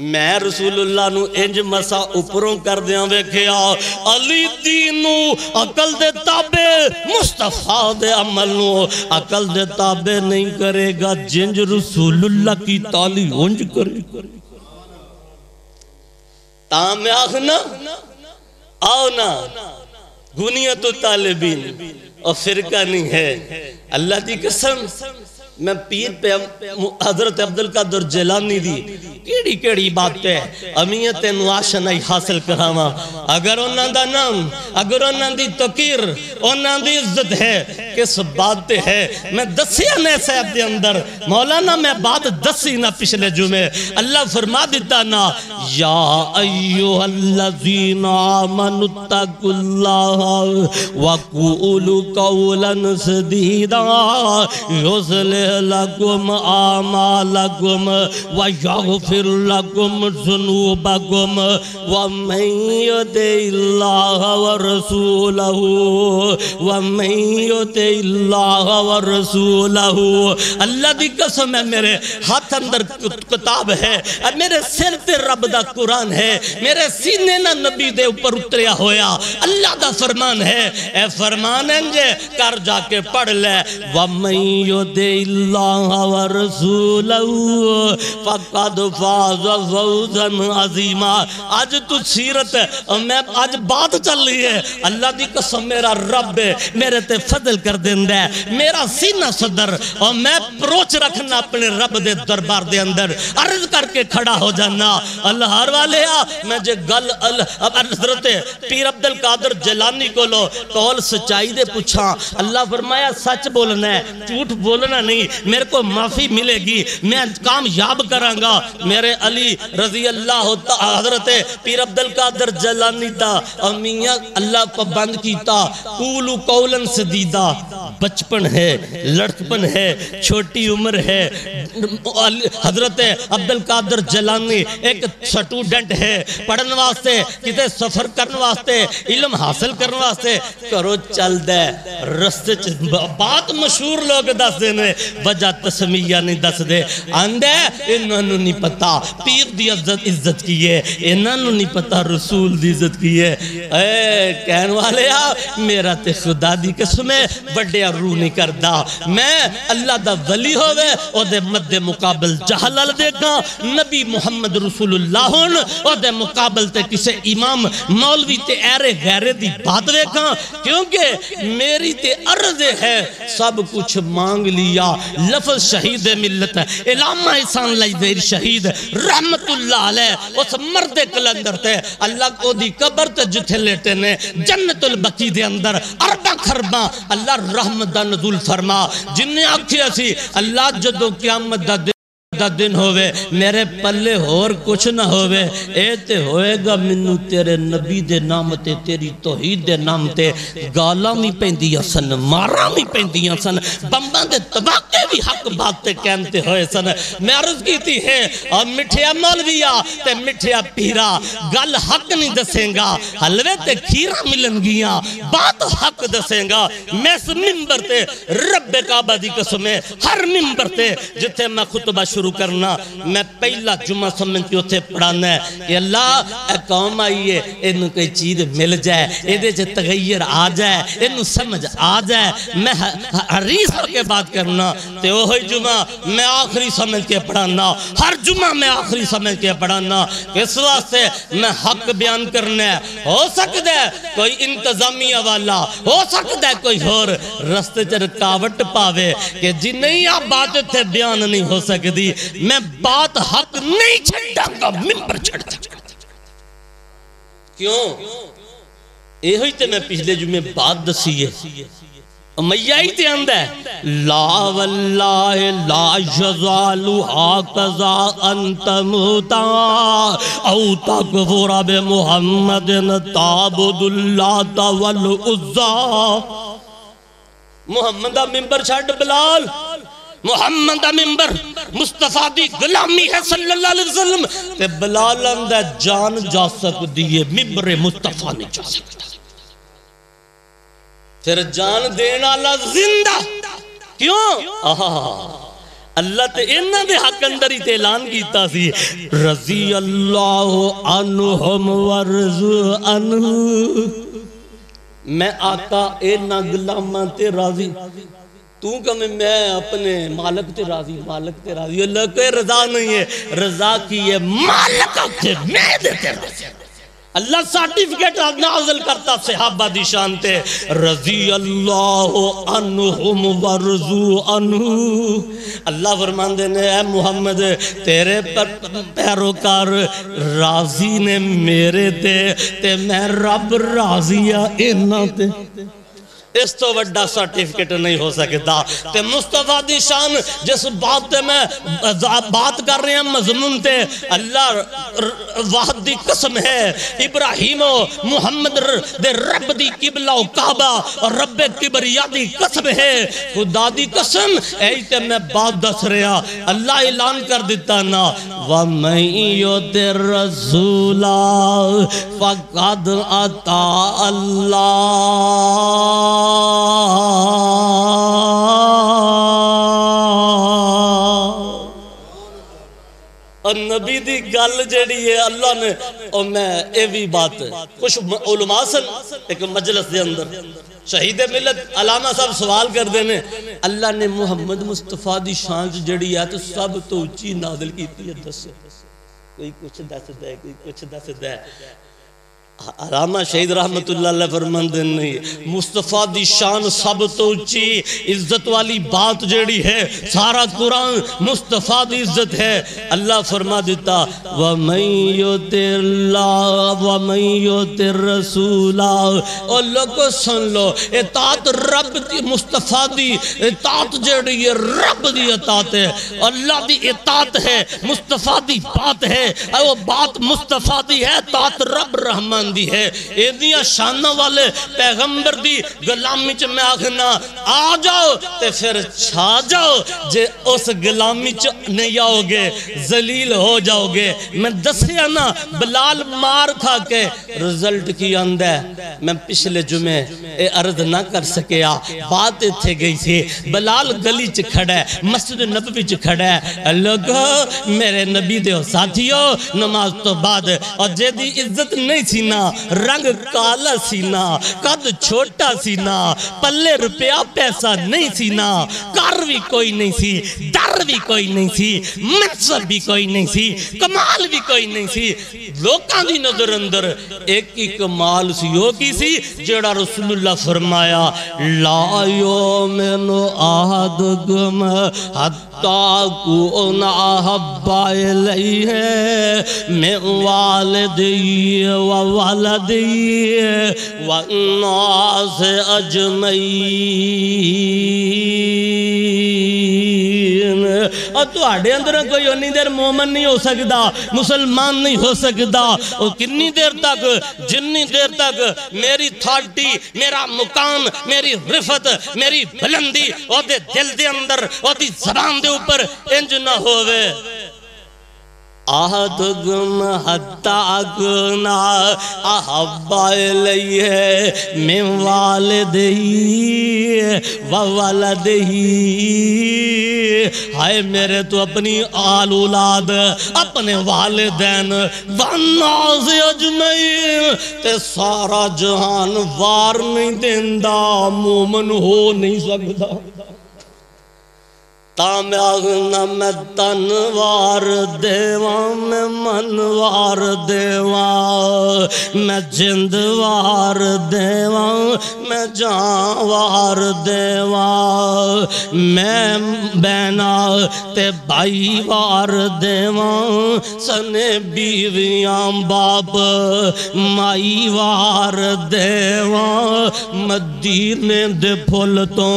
میں رسول اللہ نو انج مسا اوپروں کر دیاں ویکھیا علی دینو عقل دے تابع مصطفیٰ دے عمل نو عقل دے تابع نہیں کرے گا جنج رسول اللہ کی تالی انج کرے تاں میں آخنا آؤ نا گنیت طالبین اور فرقہ نہیں ہے اللہ دی قسم میں پیر پہ حضرت عبدالقادر جیلانی دی کیڑی کیڑی بات ہے امیت نواشنائی حاصل کراما اگر انہاں دا نام اگر انہاں دی تقیر انہاں دی عزت ہے کس بات ہے میں دسیا نے صاحب دے اندر مولانا میں بات دسی نہ پچھلے جمعے اللہ فرما دیتا نا یا ایوہ الذین آمنوا اتقوا اللہ وقولوا قولا سدیدا یصلح لکم آمالکم ویغفر لکم ذنوبکم ومن یطع اللہ ورسولہ ومن یطع اللہ ورسولہ اللہ دی قسم ہے میرے ہاتھ اندر کتاب ہے میرے سر تے رب دا قرآن ہے میرے سینے نہ نبی دے اوپر اتریا ہویا اللہ دا فرمان ہے اے فرمان انجے کر جا کے پڑھ لے وَمَن يُطِعِ اللَّهَ وَرَسُولَهُ فَقَدْ فَازَ فَوْزًا عَظِيمًا آج تو سیرت میں آج بات چل رہی ہے اللہ دی قسم میرا رب میرے تے فضل کر دیندہ ہے میرا سینہ صدر اور میں پروچ رکھنا اپنے رب دے دربار دے اندر عرض کر کے کھڑا ہو جانا اللہ ہر والے میں جے گل حضرت پیر عبدالقادر جیلانی کو لو قول سچائی دے پوچھا اللہ فرمایا سچ بولنا ہے جھوٹ بولنا نہیں میرے کو معافی ملے گی میں کامیاب کراں گا میرے علی رضی اللہ حضرت پیر عبدالقادر جیلانی تا امیاں اللہ کو بند کیتا قولو قولاً سدیدہ بچپن ہے لڑکپن ہے چھوٹی عمر ہے حضرت عبدالقادر جیلانی ایک سٹوڈنٹ ہے پڑھن واسطے کتے سفر کرن واسطے علم حاصل کرن واسطے کرو چل دے رستے بات مشہور لوگ دس دینے وجہ تسمیہ نہیں دس دے آندے انہوں نے نہیں پتا پیر دی عزت کی ہے انہوں نے نہیں پتا رسول دی عزت کی ہے اے کہن والے میرا تے خدا دی قسم ہے بڑے روح نہیں کردہ میں اللہ دا ولی ہوئے او دے مد مقابل جہلل دیکھا نبی محمد رسول اللہ ہون او دے مقابل تے کسے امام مولوی تے ایرے غیرے دی بات دیکھا کیونکہ میری تے عرض ہے سب کچھ مانگ لیا لفظ شہید ملت ہے علامہ احسان لائیویر شہید رحمت اللہ علیہ اس مرد کلندر تے اللہ کو دی قبر تے جتھے لیٹے نے جنت البقی دے اندر اربع خرباں اللہ رحمت دا نزول فرما جنہیں آکھیا سی اللہ جدو قیامت دا دن ہوئے میرے پلے اور کچھ نہ ہوئے اے تے ہوئے گا منو تیرے نبی دے نام تے تیری توحید دے نام تے گالا می پہندیا سن مارا می پہندیا سن بمبان دے تباکے بھی حق بات تے کہنتے ہوئے سن میں عرض کی تھی ہے اور مٹھیا مولویا تے مٹھیا پیرا گل حق نہیں دسیں گا حلوے تے کھیرا ملن گیا بات حق دسیں گا میں اس ممبر تے رب کعبہ دی قسمیں ہر ممبر تے جتے میں خطبہ شروع کرنا میں پہلا جمعہ سمجھتی ہوتے پڑھانا ہے کہ اللہ اے قوم آئیے انہوں کوئی چیز مل جائے ایدے جو تغیر آ جائے انہوں سمجھ آ جائے میں حریص ہو کے بات کرنا تے وہی جمعہ میں آخری سمجھ کے پڑھانا ہر جمعہ میں آخری سمجھ کے پڑھانا اس واسطے میں حق بیان کرنا ہے ہو سکتا ہے کوئی انتظامیہ والا ہو سکتا ہے کوئی اور رستے چر رکاوٹ پاوے کہ جی نہیں آپ بات تھے بیان نہیں ہو سکتی میں بات حق نہیں چھڑا گا ممبر چھڑا کیوں اے ہوئی تے میں پچھلے جمعے بات دسی ہے امیائی تے اندہ ہے لا واللہ لا یزالو آقضا انت موتا او تکفر بمحمد تابد اللہ والعزا محمد ممبر چھڑ بلال محمد ممبر مصطفیٰ دی غلامی ہے صلی اللہ علیہ وسلم تے بلال اندہ جان جا سک دیئے ممبر مصطفیٰ نہیں جا سکتا پھر جان دینا اللہ زندہ کیوں؟ اللہ تے انہاں دے حق اندر ہی تے اعلان کیتا سی رضی اللہ عنہم ورضوا عنہ، میں آقا انہاں غلاماں تے راضی، تو کہے میں اپنے مالک تے راضی، مالک تے راضی، اللہ کوئی رضا نہیں ہے، رضا کی ہے مالک تے میں دے تے راضی۔ اللہ سارٹیفکیٹ نازل کرتا صحابہ دی شان تے رضی اللہ عنہم ورضوا عنہ۔ اللہ فرماندے نے اے محمد تیرے پیروکار راضی نے میرے تے میں رب راضیہ انہاں تے، اس تو وڈا سرٹیفکیٹ نہیں ہو سکتا۔ تے مصطفیٰ دی شان جس بات تے میں بات کر رہے ہیں مضمون تے، اللہ واحد دی قسم ہے، ابراہیم و محمد دے رب دی قبلہ و کعبہ اور رب کبریا دی قسم ہے، خدا دی قسم ایک تے میں بات دس رہا، اللہ اعلان کر دیتا نا وَمَن يُطِعِ الرَّسُولَ فَقَدْ أَطَاعَ اللَّهَ۔ اور نبی دی گل جڑی ہے اللہ نے، اور میں اے بھی بات کچھ علماء سن ایک مجلس دے اندر شہید ملت علامہ صاحب سوال کر دینے، اللہ نے محمد مصطفیٰ دی شان جڑی ہے تو سب تو اچھی نازل کیتی ہے، دس کوئی کچھ دس دے، کوئی کچھ دس دے۔ علامہ شہید رحمت اللہ علیہ فرماندے نہیں، مصطفیٰ دی شان سب تو اچھی عزت والی بات جیڑی ہے، سارا قرآن مصطفیٰ دی عزت ہے۔ اللہ فرما دیتا وَمَن يُطِعِ اللَّهَ وَمَن يُطِعِ الرَّسُولَ، اور لوگوں سن لو اطاعت رب دی، مصطفیٰ دی اطاعت جیڑی ہے رب دی اطاعت ہے، اللہ دی اطاعت ہے، مصطفیٰ دی بات ہے، وہ بات مصطفیٰ دی ہے، اطاعت رب رحمان دی ہے۔ ایدیاں شانہ والے پیغمبر دی غلامی چ میں آخنا آ جاؤ تے پھر چھا جاؤ، جے اس غلامی چ نہیں آؤ گے ذلیل ہو جاؤ گے۔ میں دسیا نا بلال مار کھا کے رزلٹ کی اندے، میں پچھلے جمعے عرض نہ کر سکیا، بات تھے گئی تھی بلال گلی چ کھڑا ہے، مسجد نبوی چ کھڑا ہے، لوگو میرے نبی دیو ساتھیو نماز تو بعد، اور جے دی عزت نہیں تھی نا، رنگ کالا سی نا، قد چھوٹا سی نا، پلے روپیہ پیسہ نہیں سی نا، کار بھی کوئی نہیں سی، در بھی کوئی نہیں سی، منصب بھی کوئی نہیں سی، کمال بھی کوئی نہیں سی، لوکاں دی نظر اندر ایک ہی کمال سی ہو کی سی جڑا رسول اللہ فرمایا لا یومن احدکم حتی کون احب الیہ من والدی وولدی والناس اجمعین۔ اور تو آڑے اندر کوئی انی دیر مومن نہیں ہو سکتا، مسلمان نہیں ہو سکتا، اور کنی دیر تک جنی دیر تک میری تھاٹی، میرا مقام، میری رفت، میری بلندی اور دے دل دے اندر اور دی زبان دے اوپر انج نہ ہوئے آہدکم حتی اکنا احب الیہ من والدی وولدی۔ ہائے میرے تو اپنی آل اولاد، اپنے والدین والناس اجمعین تے سارا جہان وار نہیں دیندہ، مومن ہو نہیں سکتا۔ تام آگنا میں تنوار دیواں، میں منوار دیواں، میں جندوار دیواں، میں جانوار دیواں، میں بینا تے بھائی وار دیواں، سنے بیویاں باپ مائی وار دیواں، مدینے دے پھول تو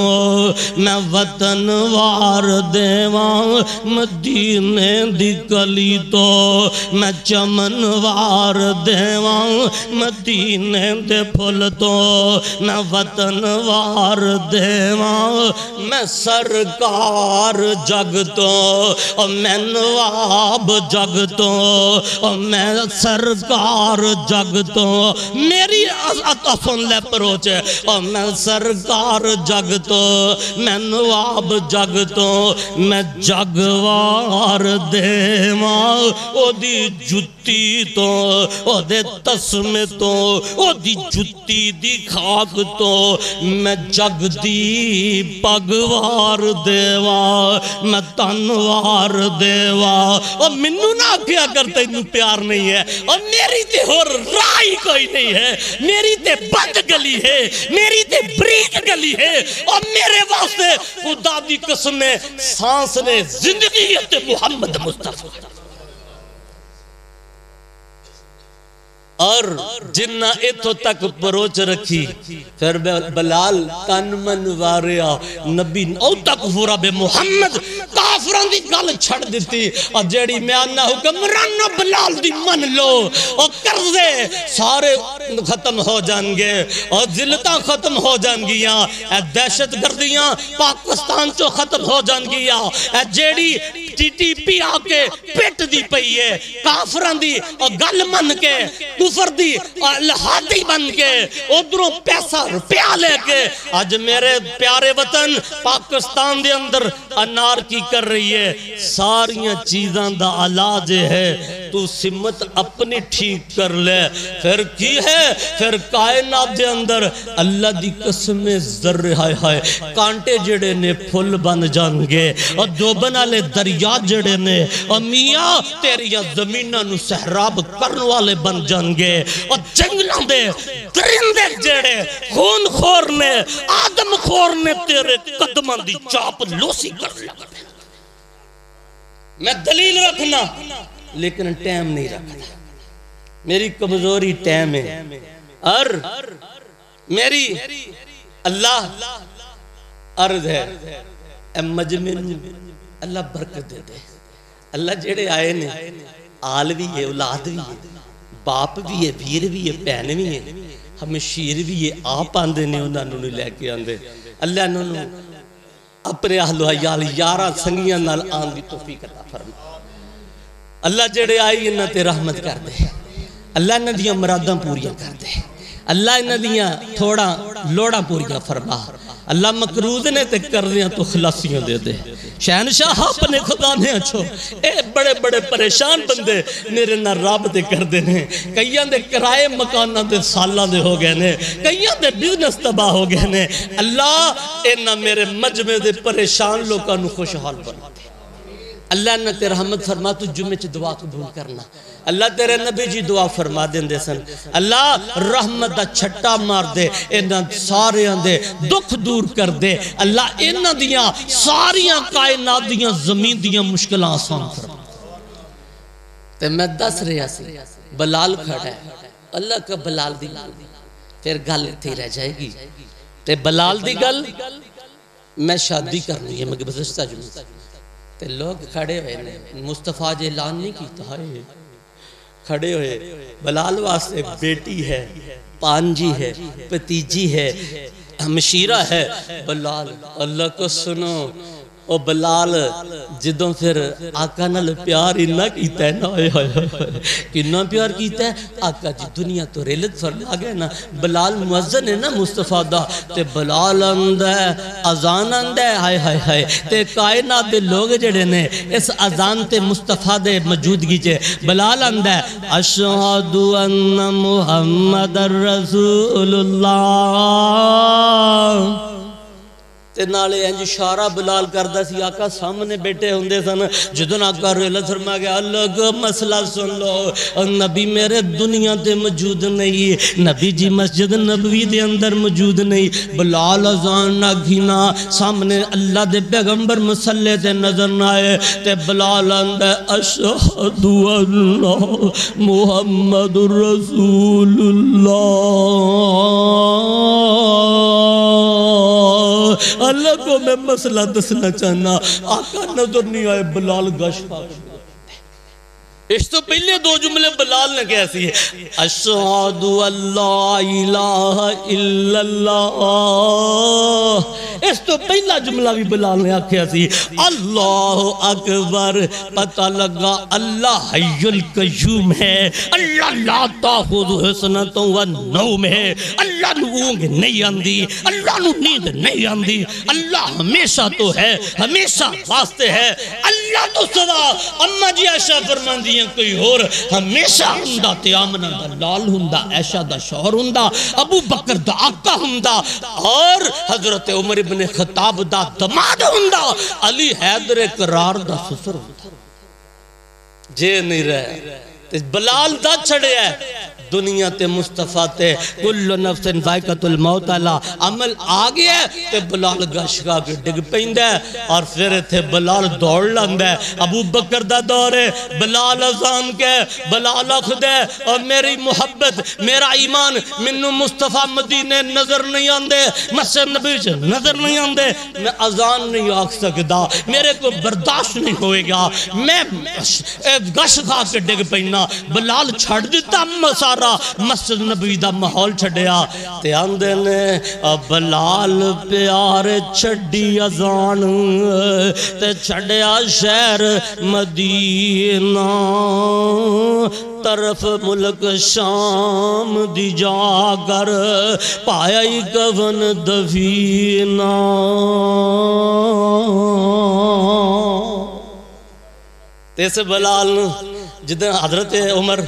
میں وطن وار دیواں، مدینے دی گلی تو میں چمن وار دیواں، مدینے دے پھول تو میں وطن وار دیواں میں سرکار جگ تو میں نواب جگ تو میں سرکار جگ تو میری سن لے پروچ میں سرکار جگ تو میں نواب جگ تو میں جگوار دیواں او دی جتی تو او دے تسمے تو او دی جتی دی خاک تو میں جگ دی پگوار دیوا میں تنوار دیوا اور منو نہ کیا کرتے انہوں پیار نہیں ہے اور میری تے ہو رائی کوئی نہیں ہے میری تے بند گلی ہے میری تے بریک گلی ہے اور میرے واسطے خدا دی قسم میں سانس نے زندگی تے محمد مصطفیٰ اور جنہ اتھو تک پروچ رکھی پھر بلال تن من واریا نبی او تک ہورا بے محمد کافران دی گل چھڑ دیتی اور جیڑی میں آنا حکمران بلال دی من لو اور قرضے سارے ختم ہو جان گے اور ذلتاں ختم ہو جان گیا اے دہشت گردیاں پاکستان چو ختم ہو جان گیا اے جیڑی ٹی ٹی پی آکے پیٹ دی پئی ہے کافران دی اور گل من کے کفر دی لہاتی بن کے ادھروں پیسہ روپیہ لے کے آج میرے پیارے وطن پاکستان دے اندر انار کی کر رہی ہے ساریاں چیزاں دا علاج ہے تو سمت اپنی ٹھیک کر لے پھر کی ہے پھر کائنات دے اندر اللہ دی قسم ذرے ہائے ہائے کانٹے جڑے نے پھل بن جان گے اور دو بنا لے دریا جڑے نے اور میاں تیری زمینہ نو سحراب کرن والے بن جان گے اور جنگلوں دے درندے جڑے خون خور نے آدم خور نے تیرے قدمان دی چاپ لوسی کر لگا میں دلیل رکھنا لیکن ٹائم نہیں رکھنا میری کمزوری ٹائم ہے اور میری اللہ عرض ہے اے مجمع اللہ برکت دے دے اللہ جڑے آئے نے آل بھی ہے اولاد بھی ہے باپ بھی ہے ویر بھی ہے پہن بھی ہے ہمیں شیر بھی ہے آپ آندے نے انہوں نے لے کے آندے اللہ نے اپنے اہل و عیال یارہ سنگیاں نال آن دی توفیق عطا فرما اللہ جڑے آئی انہاں تے رحمت کر دے اللہ انہاں دیاں مراداں پوریاں کر دے اللہ انہاں دیاں تھوڑا لوڑا پوریاں فرما اللہ مقروض نے تے کر دیاں تو خلاصیاں دے دے شہنشاہ اپنے خدا نے اچھو اے بڑے بڑے پریشان بندے میرے نہ رابطے کر دینے کئیاں دے کرائے مکانہ دے سالہ دے ہو گئے نے کئیاں دے بزنس تباہ ہو گئے نے اللہ انہاں میرے مجمع دے پریشان لوگاں نو خوشحال بنا دے اللہ نے تیرے رحمت فرما تو جمعے چھ دعا قبول کرنا اللہ تیرے نبی جی دعا فرما دیں دے سن اللہ رحمت دا چھٹا مار دے انہاں ساریاں دے دکھ دور کر دے اللہ انہاں دیاں ساریاں کائنات دیاں زمین دیاں مشکل آسان فرما تے میں دس رہا سی بلال کھڑا ہے اللہ کا بلال دی گل پھر گل تھی رہ جائے گی تے بلال دی گل میں شادی کرنی ہے مگر گزشتہ جمعہ تے لوگ کھڑے ہوئے مصطفیٰ جے اعلان نہیں کیتا ہے کھڑے ہوئے بلال واسطے بیٹی ہے پانجی ہے پتیجی ہے ہمشیرہ ہے بلال اللہ کو سنو او بلال جدوں پھر آقا نال پیار انہا کیتا ہے نا کنہ پیار کیتا ہے آقا جی دنیا تو ریلت فرما گئے نا بلال مؤذن ہے نا مصطفیٰ دا تے بلال اندہ اذان اندہ ہائے ہائے ہائے تے کائنات دے لوگ جڑے نے اس اذان تے مصطفیٰ دے موجودگی چے بلال اندہ اشہد ان محمد رسول اللہ تے نالے انج اشارہ بلال کردہ سی آقا سامنے بیٹے ہوندے سن جدن آقا ریلت فرما گیا اللہ کو مسئلہ سن لو اور نبی میرے دنیا تے موجود نہیں نبی جی مسجد نبوی دے اندر موجود نہیں بلال اذان نہ گھینا سامنے اللہ دے پیغمبر مسلح تے نظر نہ آئے تے بلال اندے اشہد اللہ محمد رسول اللہ کو میں مسئلہ دسنا چاہنا آقا نظر نہیں آئے بلال گش پاک اس تو پہلے دو جملے بلال نے کیسی ہے اشہد اللہ الہ الا اللہ، اس تو پہلا جملہ بھی بلال نے آکھیا سی اللہ اکبر، پتہ لگا اللہ حی القیوم ہے، اللہ لا تاخذہ سنۃ و نوم ہے، اللہ نو اونگ نہیں آندی، اللہ نو نیند نہیں آندی، اللہ ہمیشہ تو ہے، ہمیشہ واسطے ہے، اللہ تو سوا اما جی عائشہ فرماندی ہیں کوئی اور ہمیشہ ہندہ تے آمنہ دا لال ہندہ، عائشہ دا شوہر ہندہ، ابو بکر دا آقا ہندہ، اور حضرت عمر ابن خطاب دا دماد ہندہ، علی حیدر قرار دا سسر ہندہ جے نہیں رہے بلال دا چھڑے ہے دنیا تے مصطفیٰ تے کل نفس ذائقۃ الموت اللہ عمل آگیا ہے تے بلال گشگا کے ڈگ پیندہ ہے اور پھر تھے بلال دوڑ لندہ ہے ابو بکر دا دور ہے بلال ازان کے بلال اخد ہے اور میری محبت میرا ایمان منو مصطفیٰ مدینے نظر نہیں آندے مسجد نبی سے نظر نہیں آندے میں ازان نہیں آکھ سکتا میرے کو برداشت نہیں ہوئے گا میں گشگا کے ڈگ پینا بلال چھڑ دیتا مسارا مسجد نبی دا محول چھڑیا تے آندے نے بلال پیار چھڑی ازان تے چھڑیا شہر مدینہ طرف ملک شام دی جا کر پایا ہی کون دفینہ تیسے بلال جدن حضرت عمر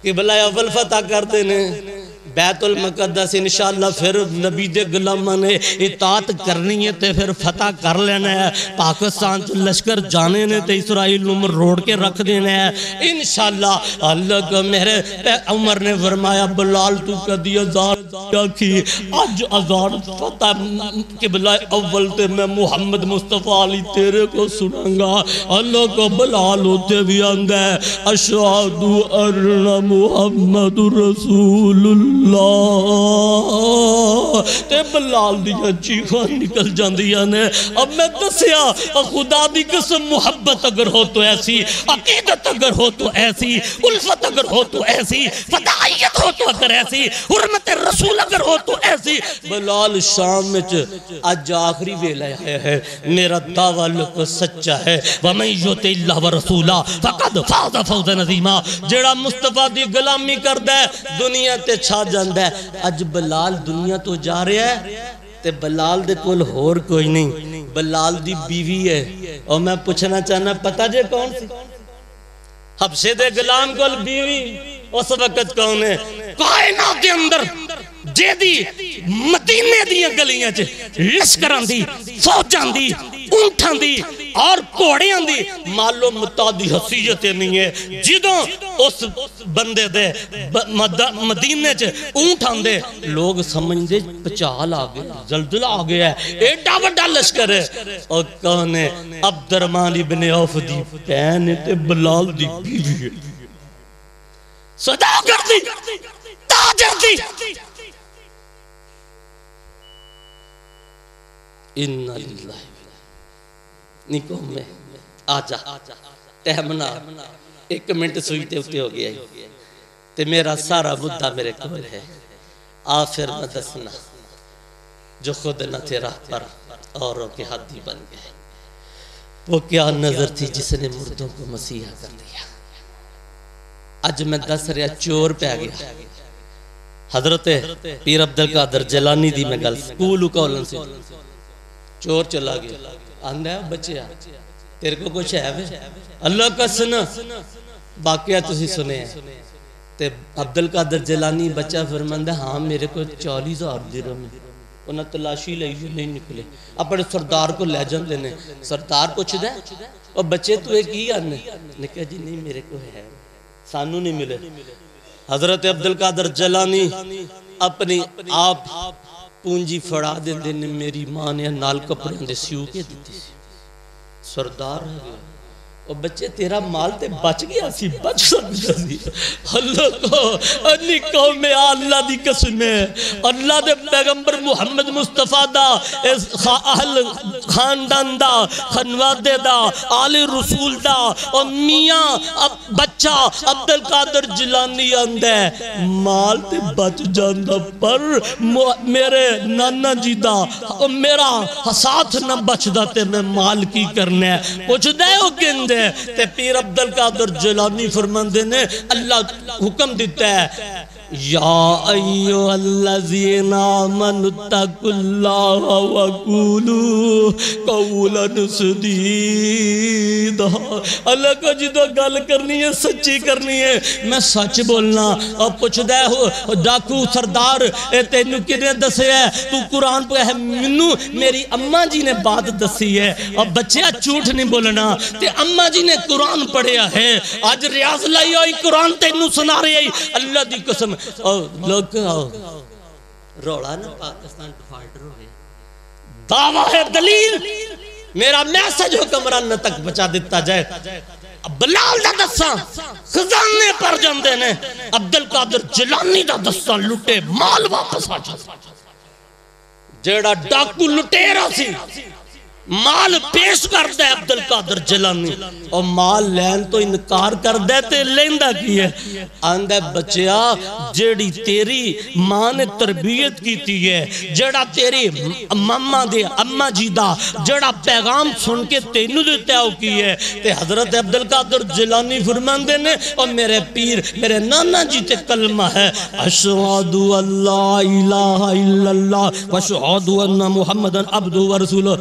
کہ بلائے اول فتح کرتے ہیں بیت المقدس انشاءاللہ پھر نبی دے غلاماں نے اطاعت کرنی ہے تے پھر فتح کر لینا ہے پاکستان تو لشکر جانے نے تے اسرائیل عمر روڑ کے رکھ دینا ہے انشاءاللہ اللہ کا میرے عمر نے فرمایا بلال تو کدی ازار کی آج ازار فتح کہ بلائے اول تے میں محمد مصطفیٰ علی تیرے کو سنوں گا اللہ کا بلال ہوتے بھی آندہ ہے اشہد ان محمد رسول اللہ تے بلال دیا چیخاں نکل جاندیاں نے اب میں دسیا خدا دی قسم محبت اگر ہو تو ایسی عقیدت اگر ہو تو ایسی الفت اگر ہو تو ایسی فدائیت ہو تو اگر ایسی حرمت رسول اگر ہو تو ایسی بلال شام میں آج آخری ویلہ ہے میرا دعویٰ لکو سچا ہے وَمَنْ يُطِعِ اللَّهَ وَرَسُولَهُ فَقَدْ فَازَ فَوْزًا عَظِيمًا جیڑا مصطفیٰ دی غلامی کردہ ہے دنیا تے چھا جاندہ ہے اج بلال دنیا تو جا رہے ہے تے بلال دے کول ہور کوئی نہیں بلال دی بیوی ہے اور میں پوچھنا چاہنا پتہ جے کون سی حبشے دے غلام کول بیوی اس وقت کون ہے کائنات دے اندر جے دی مدینے دی گلیاں چے لشکران دی فوجان دی اونٹھان دی اور کوڑیاں دی مالو متعدی حسیتیں نہیں ہے جدوں اس بندے دے مدینے چے اونٹھان دے لوگ سمجھ دے پچال آگئے زلزلہ آگئے ہے ایڈا وڈا لشکر ہے اور کون ہے عبد الرحمن ابن عوف دی بہن تے بلال دی بیوی ہے صداقت دی تاجر دی انہا للہ نکو میں آجا تہمنا ایک منٹ سوئیتے ہوتے ہو گیا تے میرا سارا مدہ میرے کول ہے آخر میں دسنا جو خود نہ تیرا پر اوروں کے حدی بن گئے وہ کیا نظر تھی جس نے مردوں کو مسیحہ کر دیا آج میں دس رہا چور پہ آگیا حضرت پیر عبدالقادر جیلانی دی میں گل سکولو کولن سے چور چلا گیا آندہ ہے بچے تیرے کو کچھ ہے اللہ کا سنا باقیہ تسی سنے ہیں تے عبدالقادر جیلانی بچہ فرماندہ ہاں میرے کو 40,000 درہم ہے انہاں تلاشی لئی نہیں نکلے اپنے سردار کو لے جان دینے سردار پوچھ دے اور بچے تو ایک ہی آنے نے کہا جی نہیں میرے کو ہے سانو نہیں ملے حضرت عبدالقادر جیلانی اپنی آپ پونجی فڑا دے میری ماں نے نال کپڑے دے سیو کے دیتی سردار ہے اور بچے تیرا مال تے بچ گیا سی بچ سکتا سی اللہ کو انی قوم میں اللہ دی قسم ہے اللہ دے پیغمبر محمد مصطفیٰ دا اہل خاندان دا خانوادے دا آل رسول دا اور میاں بچہ عبدالقادر جیلانی آندہ ہے مال تے بچ جاندہ پر میرے نانا جی دا میرا ساتھ نہ بچ دا تے میں مال کی کرنے پوچھ دے ہو گندے تے پیر عبدالقادر جیلانی فرماندے نے اللہ حکم دیتا ہے یا ایوہ الذین آمنوا اتقوا اللہ وقولوا قولا سدیدا اللہ کو جدو گل کرنی ہے سچی کرنی ہے میں سچ بولنا اور پوچھ دے ہو ڈاکو سردار تینو کنے دسے ہے تو قرآن پہ ہے منو میری اماں جی نے بات دسی ہے اور بچے جھوٹ نہیں بولنا تے اماں جی نے قرآن پڑھیا ہے آج ریاض لائی ہوئی قرآن تینو سنا رہی ہے اللہ دی قسم لوگ روڑا نا پاکستان فائٹر ہو گئے دعویٰ ہے دلیل میرا میسج حکمران تک بچا دیتا جائے بلال دا دستان خزانے پر جاندے نے عبدالقادر جیلانی دا دستان لٹے مال واپس آ جاتا جیڑا ڈاکو لٹے رہا سی مال پیش کر دے عبدالقادر جیلانی اور مال لین تو انکار کر دے تے لیندہ کی ہے آندے بچیا جیڑی تیری ماں نے تربیت کی تھی ہے جیڑا تیری ماما دے اممہ جیدہ جیڑا پیغام سن کے تینو دیتے ہو کی ہے تے حضرت عبدالقادر جیلانی فرمان دینے اور میرے پیر میرے نانا جی تے کلمہ ہے اشہدو اللہ الہ الا اللہ واشہدو ان محمدن عبدو ورسولو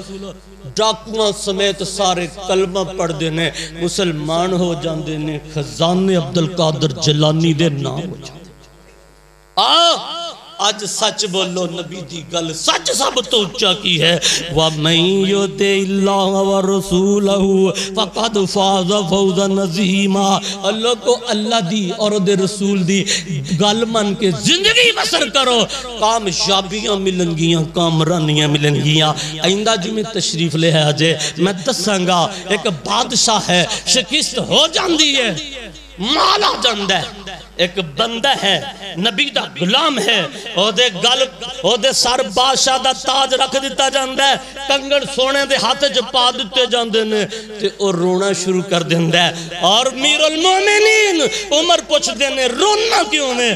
ڈاکوان سمیت سارے کلمہ پڑھ دینے مسلمان ہو جان دینے خزانے عبدالقادر جیلانی دے نام ہو جان دینے آج سچ بولو نبی دی گل سچ سب تو اچھا کی ہے وَمَن يُطِعِ اللَّهَ وَرَسُولَهُ فَقَدْ فَازَ فَوْزًا عَظِيمًا اللہ کو اللہ دی اور دے رسول دی گل من کے زندگی بسر کرو کامیابیاں ملن گیاں کامرانیاں ملن گیاں آئندہ جو میں تشریف لے ہے آجے میں دسانگا ایک بادشاہ ہے شکست ہو جان دی ہے مالا جاندہ ہے ایک بندہ ہے نبی دا غلام ہے او دے سر بادشاہ دا تاج رکھ دیتا جاندہ ہے کنگڑ سونے دے ہاتھ جپا دیتے جاندے نے تے او رونا شروع کر دیندہ ہے اور میر المومنین عمر پوچھ دینے رونا کیوں میں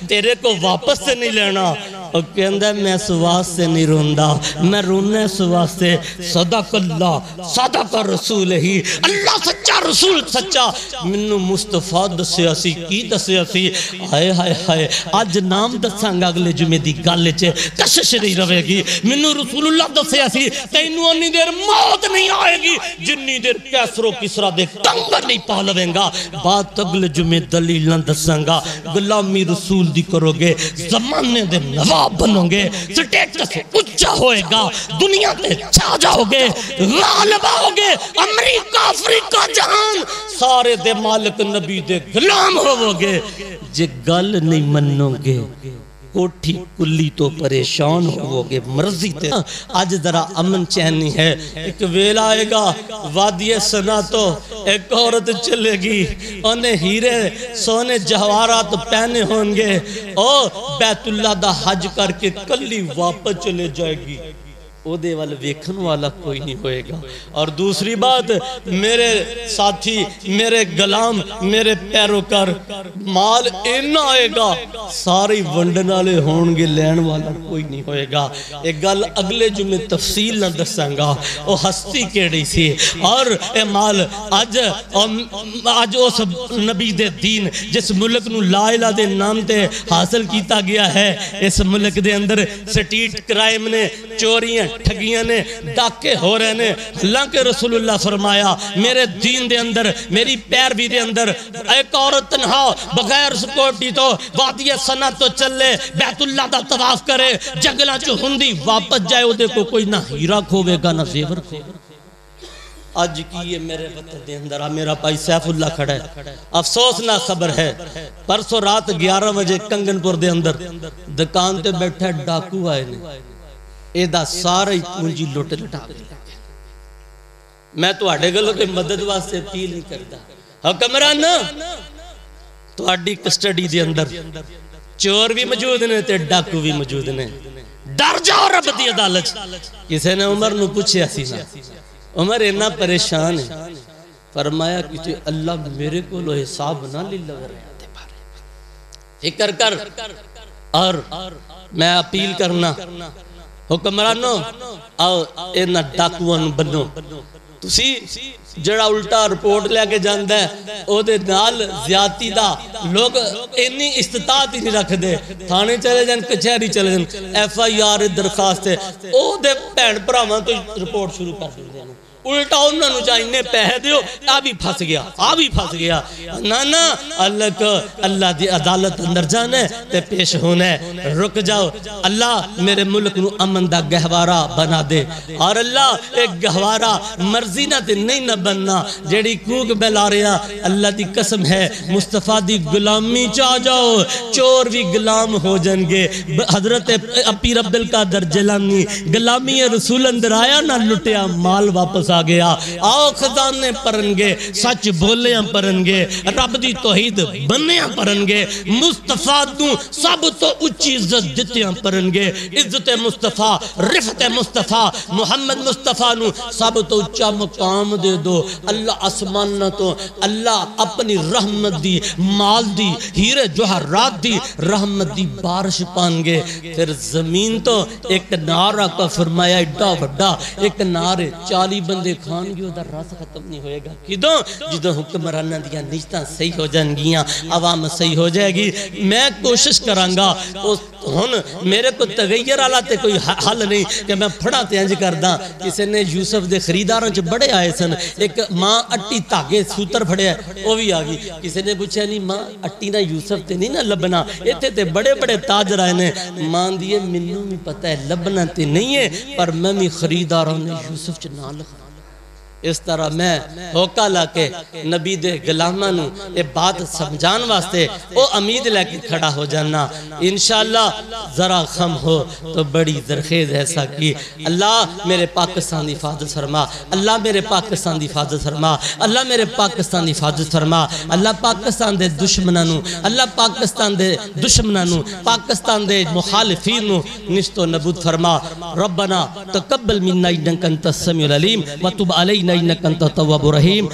تیرے کو واپس سے نہیں لینا اور کہندہ ہے میں اس واسطے نہیں روندہ میں رونا اس واسطے صدق اللہ صدق رسول ہی اللہ سچا رسول سچا منو مصطفیٰ دسے اسی کی دسے اسی آئے ہائے ہائے آج نام دسانگا اگلے جمعے دی گالے چے کشش نہیں روے گی منو رسول اللہ دسے اسی تینو انی دیر موت نہیں آئے گی جنی دیر کیسرو کسرا دے کنگر نہیں پالویں گا بات اگلے جمعے دلیل نہ دسانگا غلامی رسول دی کرو گے زمانے دے نواب بنو گے سٹیٹس اچھا ہوئے گا دنیا تے چھا جاؤ گے غالب آؤ گے امریکہ افریقہ جہان سارے دے مالک نبی دے غلام ہو گے جے گل نہیں منو گے کوٹھی کلی تو پریشان ہو گے مرضی تے آج ذرا امن چینی ہے ایک ویل آئے گا وادی سنا تو ایک عورت چلے گی انہیں ہیرے سونے جہوارات پہنے ہونگے اور بیت اللہ دا حج کر کے کلی واپس چلے جائے گی او دے والا ویکھن والا کوئی نہیں ہوئے گا اور دوسری بات میرے ساتھی میرے غلام میرے پیروکار مال اینا آئے گا ساری ونڈنالے ہونگے لین والا کوئی نہیں ہوئے گا ایک گل اگلے جو میں تفصیل نہ دسانگا وہ ہستی کیڑی سی اور اے مال آج اس نبی دے دین جس ملک نو لا الہ دے نام تے حاصل کیتا گیا ہے اس ملک دے اندر سٹیٹ کرائم نے چوریاں ٹھگیاں نے ڈاکے ہو رہے نے اللہ کے رسول اللہ فرمایا میرے دین دے اندر میری پیروی دے اندر ایک عورت تنہا بغیر سکورٹی تو وادی سنا تو چلے بیت اللہ دا طواف کرے جنگلہ جو ہندی واپس جائے وہ دیکھو کوئی نہ ہیرا کھوے گا نہ زیور کھوے گا آج کی یہ میرے وقت دے اندر میرا پائی سیف اللہ کھڑا ہے افسوسنا خبر ہے پرسوں رات 11 بجے کنگن پور دے اندر دکان تے بیٹھے ڈاکو آئے نے ایدہ سارے پونجی لوٹے لٹا دے میں تو آڑے گلوں کے مدد واسطے اپیل نہیں کرتا. حکمران تو آڑی کسٹڈی دے اندر چور بھی موجود نے تے ڈاکو بھی موجود نے. ڈر جاؤ رب دی عدالت. کسی نے عمر نو پوچھے سی نا, عمر اتنا پریشان ہے, فرمایا کہ اللہ میرے کو لو حساب نہ لے لگ رہے فکر کر. اور میں اپیل کرنا حکمرانوں آؤ اینا ڈاکوان بنو. تسی جڑا الٹا رپورٹ لے کے جاندہ ہے او دے نال زیادتی دا لوگ انی استطاعت ہی نہیں رکھ دے. تھانے چلے جائیں, کچھری چلے جائیں, ایف آئی آر درخواست ہے, او دے پینڈ پرامان تو رپورٹ شروع کر دیں. الٹا انہوں نے چاہیے پہہ دیو, آبی پھنس گیا. نانا اللہ دی عدالت اندر جانے تے پیش ہونے. رک جاؤ, اللہ میرے ملک نو امن دا گہوارہ بنا دے. اور اللہ ایک گہوارہ مرضی نہ تے نہیں نہ بننا جیڑی کوک بلا رہا. اللہ دی قسم ہے مصطفیٰ دی غلامی چاہ جاؤ, چور بھی غلام ہو جنگے. حضرت اپیر عبدالقادر جیلانی غلامی رسول اندر آیا نہ لٹیا, مال واپس آ گیا. آؤ خزانے پرنگے, سچ بولیاں پرنگے, رب دی توحید بنیاں پرنگے, مصطفیٰ دوں سب تو اچھی عزت دیتیاں پرنگے. عزت مصطفیٰ, رفت مصطفیٰ, محمد مصطفیٰ نو سب تو اچھا مقام دے دو. اللہ اسمان نہ تو اللہ اپنی رحمت دی, مال دی, ہیرے جوہرات دی رحمت دی بارش پانگے. پھر زمین تو ایک نعرہ کا فرمایا ایڈا وڈا, ایک نعرے 40 بندے کھان گی ادھر راس ختم نہیں ہوئے گا. کدوں جدوں حکمرانہ دیا نشتہ صحیح ہو جان گیاں, عوام صحیح ہو جائے گی. میں کوشش کرانگا ہن میرے کو تغیر آلاتے کوئی حل نہیں کہ میں پھڑا تینج کرداں. کسی نے یوسف دے خریداراں چ بڑے آئے سن, ایک ماں اٹی تاگے سوتر پھڑے ہے وہ بھی آگی. کسی نے پوچھا نہیں ماں اٹی نہ یوسف تے نہیں نہ لبنا, ایتھے تے بڑے بڑے تاج رائے نے. ماں دیئے منوں بھی پتہ ہے لبنا تے نہیں ہے, پر میں بھی خریداراں نے یوسف چ نہ لکھا. اس طرح میں ہوکا لاکے نبی دے غلامانو اے بات سمجھان واسطے او امید لے کے کھڑا ہو جانا. انشاءاللہ ذرا خم ہو تو بڑی زرخیز ایسا کی. اللہ میرے پاکستان دی حفاظت فرما, اللہ میرے پاکستان دی حفاظت فرما, اللہ میرے پاکستان دی حفاظت فرما. اللہ پاکستان دے دشمنانو, اللہ پاکستان دے دشمنانو, پاکستان دے مخالفینو نشت و نبود فرما. ربنا تقبل منا انک انت السمیع العلیم وتب علینا انک انت التواب الرحیم.